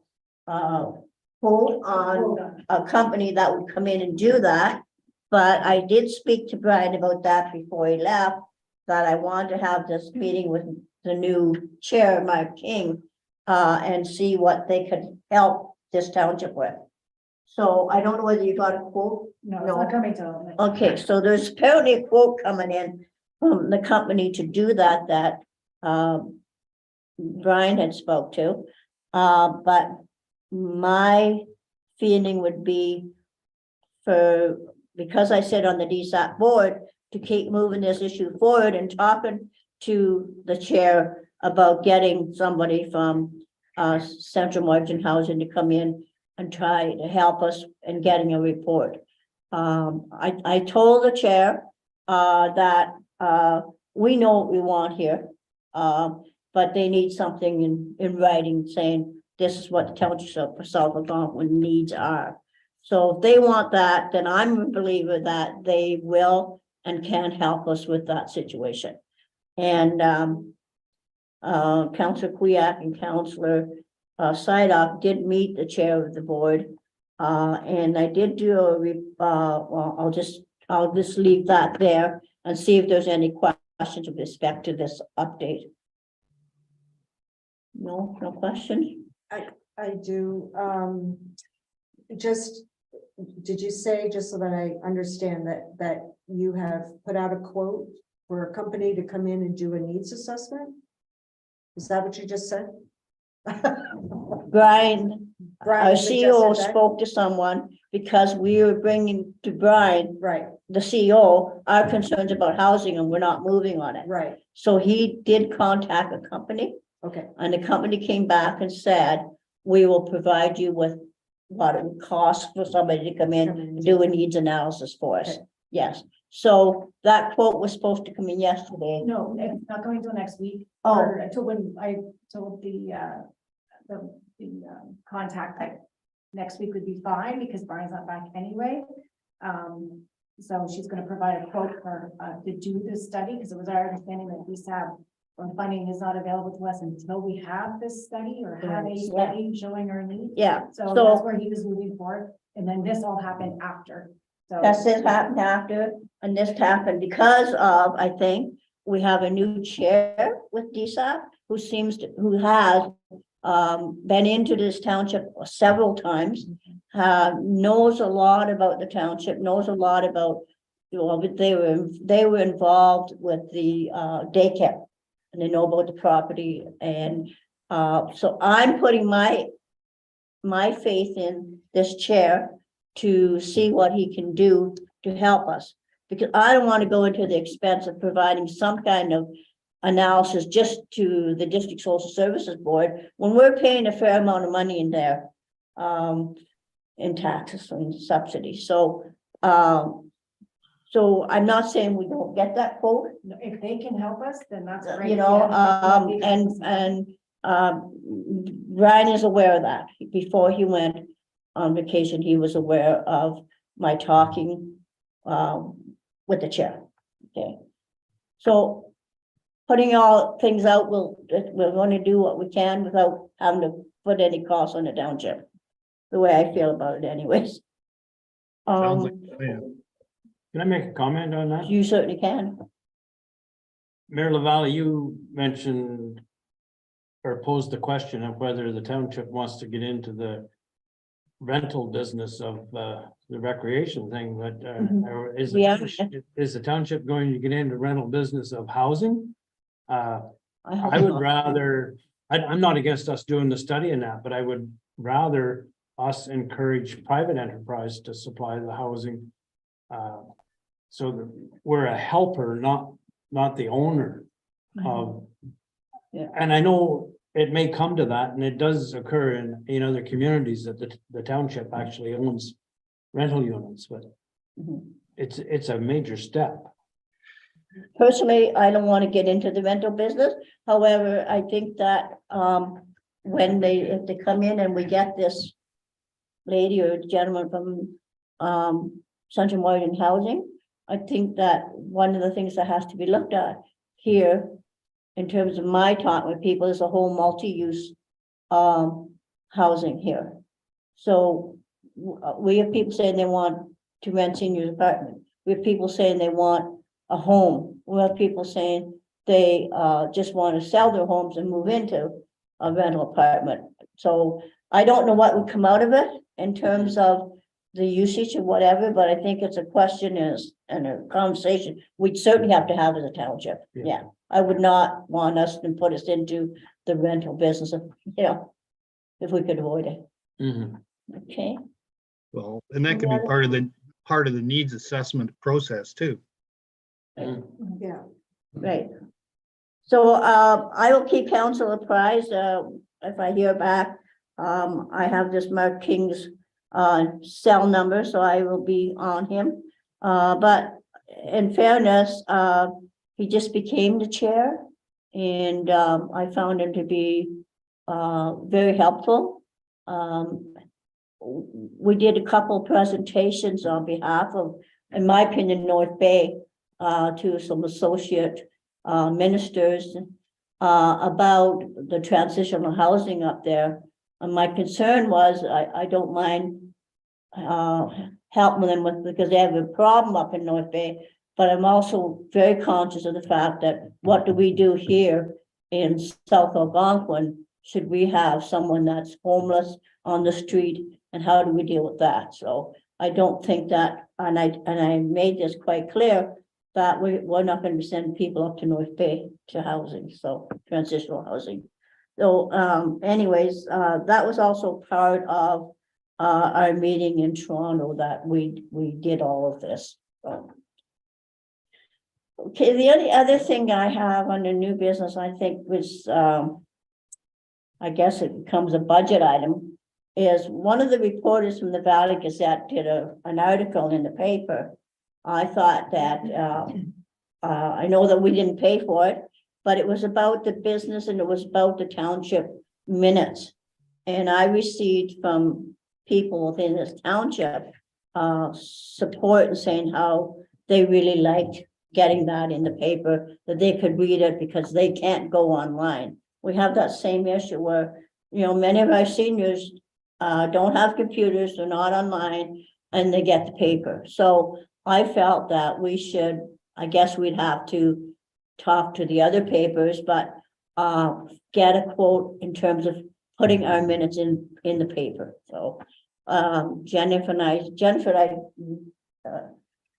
quote on a company that would come in and do that. But I did speak to Brian about that before he left, that I wanted to have this meeting with the new chair, Mark King, and see what they could help this township with. So I don't know whether you got a quote. No, it's not coming till. Okay, so there's apparently a quote coming in from the company to do that Brian had spoke to. But my feeling would be because I sit on the DSAP board, to keep moving this issue forward and talking to the chair about getting somebody from Central Margin Housing to come in and try to help us in getting a report. I told the chair that we know what we want here, but they need something in writing saying this is what the township of South Algonquin needs are. So if they want that, then I'm a believer that they will and can help us with that situation. And Councillor Kuyak and Councillor Sydock did meet the chair of the board. And I did do well, I'll just leave that there and see if there's any questions with respect to this update. No questions? I do, just, did you say, just so that I understand that you have put out a quote for a company to come in and do a needs assessment? Is that what you just said? Brian, our CEO suggested that? spoke to someone because we were bringing to Brian, Right, the CEO, our concerns about housing and we're not moving on it. right, So he did contact a company okay, and the company came back and said, we will provide you with what it would cost for somebody to come in and do a needs analysis for us. Okay. Yes, so that quote was supposed to come in yesterday. No, it's not going till next week. Oh. Or until when I told the contact that next week would be fine because Brian's not back anyway. So she's gonna provide a quote for, to do this study, because it was our understanding that DSAB or funding is not available to us until we have this study or have a study showing our needs. Yeah, So so that's where he was moving forward, and then this all happened after. So that's it happened after, and this happened because of, I think, we have a new chair with DSAP who has been into this township several times, knows a lot about the township, knows a lot about, but they were involved with the daycare, and they know about the property, and so I'm putting my faith in this chair to see what he can do to help us, because I don't want to go into the expense of providing some kind of analysis just to the District Social Services Board when we're paying a fair amount of money in there in taxes and subsidies. So so I'm not saying we don't get that quote, if they can help us, then that's great. you know, Yeah. Ryan is aware of that. Before he went on vacation, he was aware of my talking with the chair. Okay, so putting all things out, we're going to do what we can without having to put any costs on the township. The way I feel about it, anyways. Sounds like a plan. Can I make a comment on that? You certainly can. Mayor LaValle, you mentioned or posed the question of whether the township wants to get into the rental business of the recreation thing, but or is the township going to get into rental business of housing? I would rather, I'm not against us doing the study in that, but I would rather us encourage private enterprise to supply the housing. So that we're a helper, not the owner of. Yeah. And I know it may come to that, and it does occur in other communities that the township actually owns rental units, but it's a major step. Personally, I don't want to get into the rental business. However, I think that if they come in and we get this lady or gentleman from Central Moreton Housing, I think that one of the things that has to be looked at here in terms of my talk with people is a whole multi-use housing here. So we have people saying they want to rent seniors apartment. We have people saying they want a home. We have people saying they just want to sell their homes and move into a rental apartment. So I don't know what would come out of it in terms of the usage or whatever, but I think it's a question and a conversation we'd certainly have to have as a township. Yeah. I would not want us to put us into the rental business of, if we could avoid it. Okay. Well, and that could be part of the needs assessment process too. yeah. Right. So I will keep council apprised if I hear back. I have this Mark King's cell number, so I will be on him. But in fairness, he just became the chair, and I found him to be very helpful. We did a couple presentations on behalf of, in my opinion, North Bay to some associate ministers about the transitional housing up there. And my concern was, I don't mind helping them with, because they have a problem up in North Bay, but I'm also very conscious of the fact that what do we do here in South Algonquin? Should we have someone that's homeless on the street, and how do we deal with that? So I don't think that, and I made this quite clear, that we're not going to be sending people up to North Bay to housing, so transitional housing. So anyways, that was also part of our meeting in Toronto, that we did all of this. So. Okay, the only other thing I have under new business, I think was, I guess it becomes a budget item, is one of the reporters from the Valley Gazette did an article in the paper. I thought that, I know that we didn't pay for it, but it was about the business and it was about the township minutes. And I received from people within this township support and saying how they really liked getting that in the paper, that they could read it because they can't go online. We have that same issue where, you know, many of our seniors don't have computers, they're not online, and they get the paper. So I felt that we should, I guess we'd have to talk to the other papers, but get a quote in terms of putting our minutes in the paper. So Jennifer and I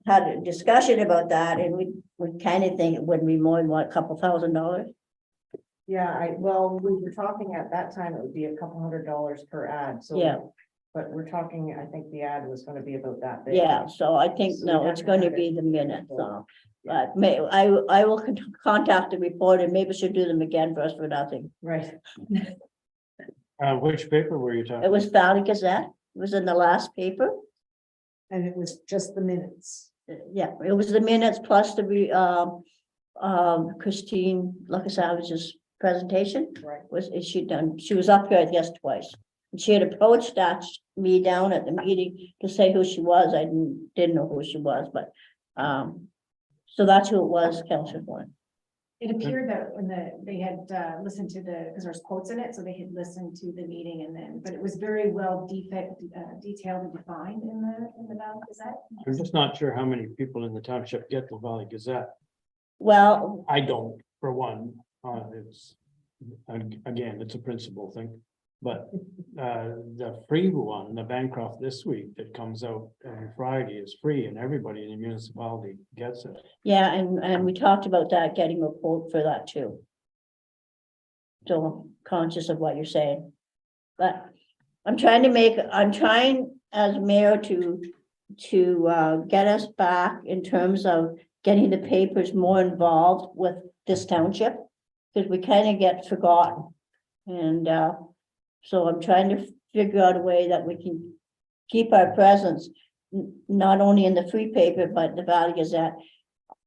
had a discussion about that, and we kind of think it wouldn't be more than what, a couple $1,000. Yeah, well, we were talking at that time, it would be a couple $100 per ad, so. Yeah. But we're talking, I think the ad was gonna be about that big. Yeah, so I think, So no, we it's have going to have be it. the minutes, so. But I will contact the reporter, maybe she'll do them again for us for nothing. Right. Which paper were you talking? It was Valley Gazette, it was in the last paper. And it was just the minutes. Yeah, it was the minutes plus the Christine Lucasavage's presentation. Right. She was up here, I guess, twice. And she had approached me down at the meeting to say who she was. I didn't know who she was, but so that's who it was, Councillor Warren. It appeared that when they had listened to because there's quotes in it, so they had listened to the meeting and then, but it was very well detailed and defined in the Valley Gazette. I'm just not sure how many people in the township get the Valley Gazette. Well, I don't, for one. It's, again, it's a principle thing. But the free one, the Bancroft this week that comes out on Friday is free, and everybody in the municipality gets it. yeah, and we talked about that, getting a quote for that too. So I'm conscious of what you're saying. But I'm trying as mayor to get us back in terms of getting the papers more involved with this township, because we kind of get forgotten. And so I'm trying to figure out a way that we can keep our presence, not only in the free paper, but the Valley Gazette.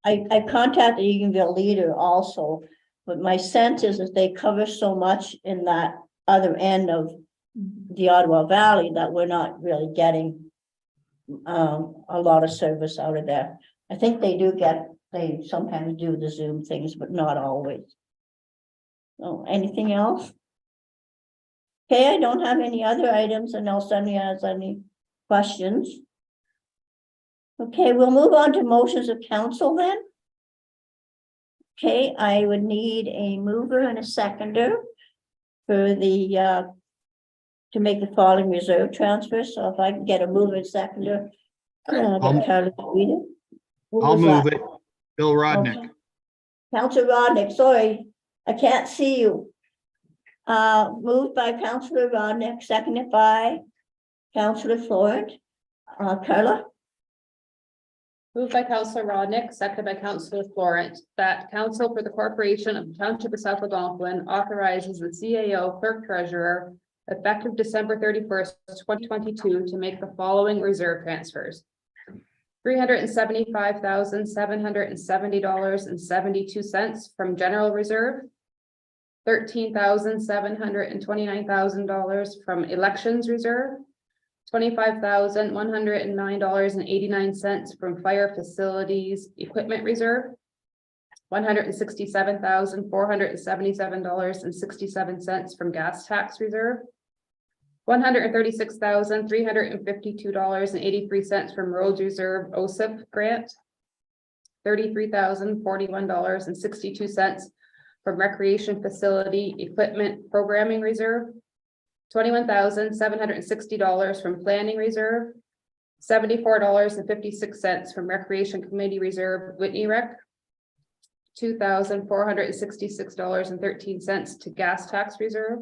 I contacted the Eganville Leader also, but my sense is that they cover so much in that other end of the Ottawa Valley that we're not really getting a lot of service out of there. I think they sometimes do the Zoom things, but not always. So anything else? Okay, I don't have any other items, and else anybody has any questions. Okay, we'll move on to motions of council then. Okay, I would need a mover and a seconder for the to make the following reserve transfers. So if I can get a mover and seconder. I'll move it. Bill Rodnick. Okay. Councillor Rodnick, sorry, I can't see you. Moved by Councillor Rodnick, seconded by Councillor Florent. Carla? Moved by Councillor Rodnick, seconded by Councillor Florent, that council for the corporation of the Township of South Algonquin authorizes the CAO clerk treasurer effective December 31st, 2022 to make the following reserve transfers. $375,770.72 from general reserve. $13,729,000 from elections reserve. $25,109.89 from fire facilities equipment reserve. $167,477.67 from gas tax reserve, $136,352.83 from roads reserve OSIP grant, $33,041.62 from recreation facility equipment programming reserve, $21,760 from planning reserve, $74.56 from recreation committee reserve Whitney Rec, $2,466.13 to gas tax reserve,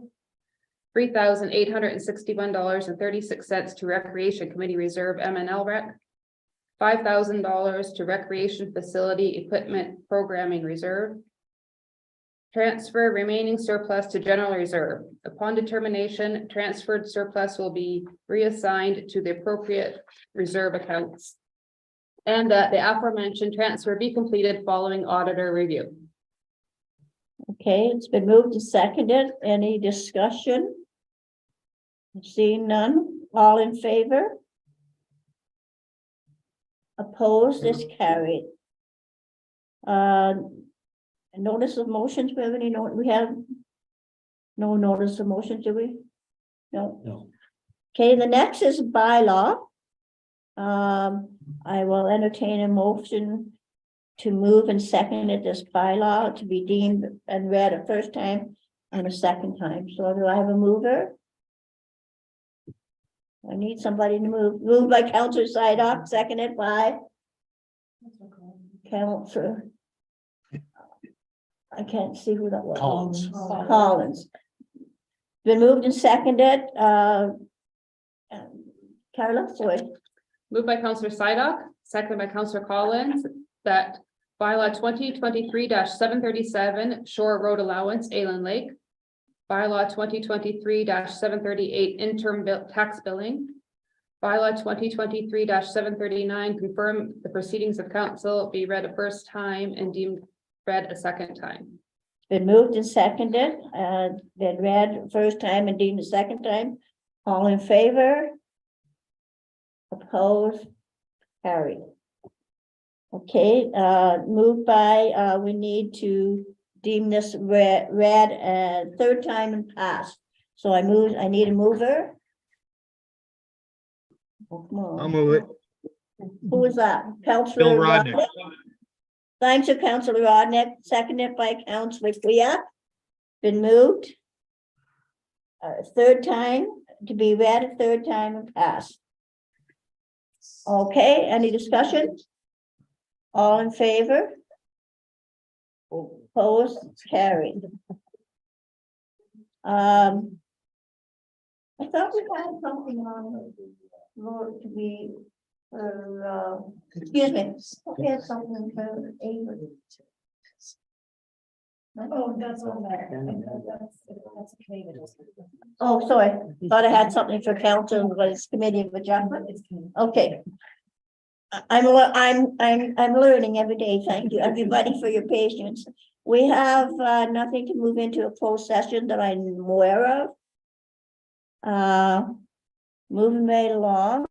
$3,861.36 to recreation committee reserve MNL Rec, $5,000 to recreation facility equipment programming reserve. Transfer remaining surplus to general reserve. Upon determination, transferred surplus will be reassigned to the appropriate reserve accounts. And that the aforementioned transfer be completed following auditor review. Okay, it's been moved and seconded. Any discussion? Seeing none, all in favor? Opposed, is carried. Notice of motions, we have any note, we have no notice of motions, do we? No. No. Okay, the next is bylaw. I will entertain a motion to move and second it this bylaw to be deemed and read a first time and a second time. So do I have a mover? I need somebody to move. Moved by Counselor Sidoff, seconded by Counselor. I can't see who that was. Collins. Collins. Been moved and seconded. Carla, sorry. Moved by Counselor Sidoff, seconded by Counselor Collins, that bylaw 2023-737 Shore Road Allowance, Ayland Lake. Bylaw 2023-738 interim tax billing. Bylaw 2023-739 confirm the proceedings of council be read a first time and deemed read a second time. Been moved and seconded, been read first time and deemed the second time. All in favor? Opposed? Carried. Okay, moved by, we need to deem this read third time and passed. So I need a mover. Oh, come on. I'll move it. Who was that? Counselor Bill Rodnick. Rodnick? Thanks to Counselor Rodnick, seconded by Counselor Clea. Been moved. Third time, to be read a third time and passed. Okay, any discussion? All in favor? Opposed, carried. I thought we had something on the road to be, excuse me, we had something for Ava. Oh, that's on there. That's a committee. Oh, sorry, thought I had something for council, but it's committee of adjustment. Okay. I'm learning every day. Thank you, everybody, for your patience. We have nothing to move into a closed session that I'm aware of. Moving right along.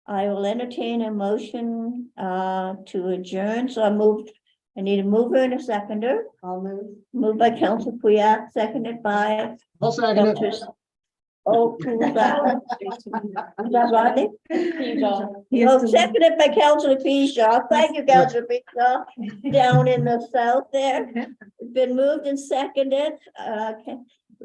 I will entertain a motion to adjourn. So I need a mover and a seconder. I'll move. Moved by Council Kuyak, seconded by I'll second it. Councilors. Oh, who was that? Is that Rodney? Oh, seconded by Councilor Pishaw. Thank you, Councilor Pishaw, down in the south there. It's been moved and seconded.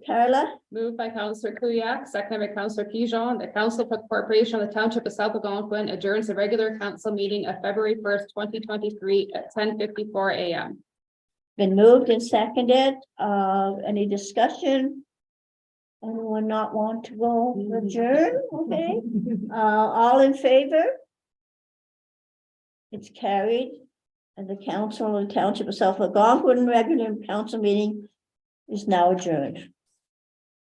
Carla, Moved by Counselor Kuyak, seconded by Counselor Pigeon, the Council for the Corporation of the Township of South Algonquin adjourns the regular council meeting of February 1st, 2023 at 10:54 a.m. been moved and seconded. Any discussion? Anyone not want to go adjourn? Okay. All in favor? It's carried. And the council of the Township of South Algonquin regular council meeting is now adjourned.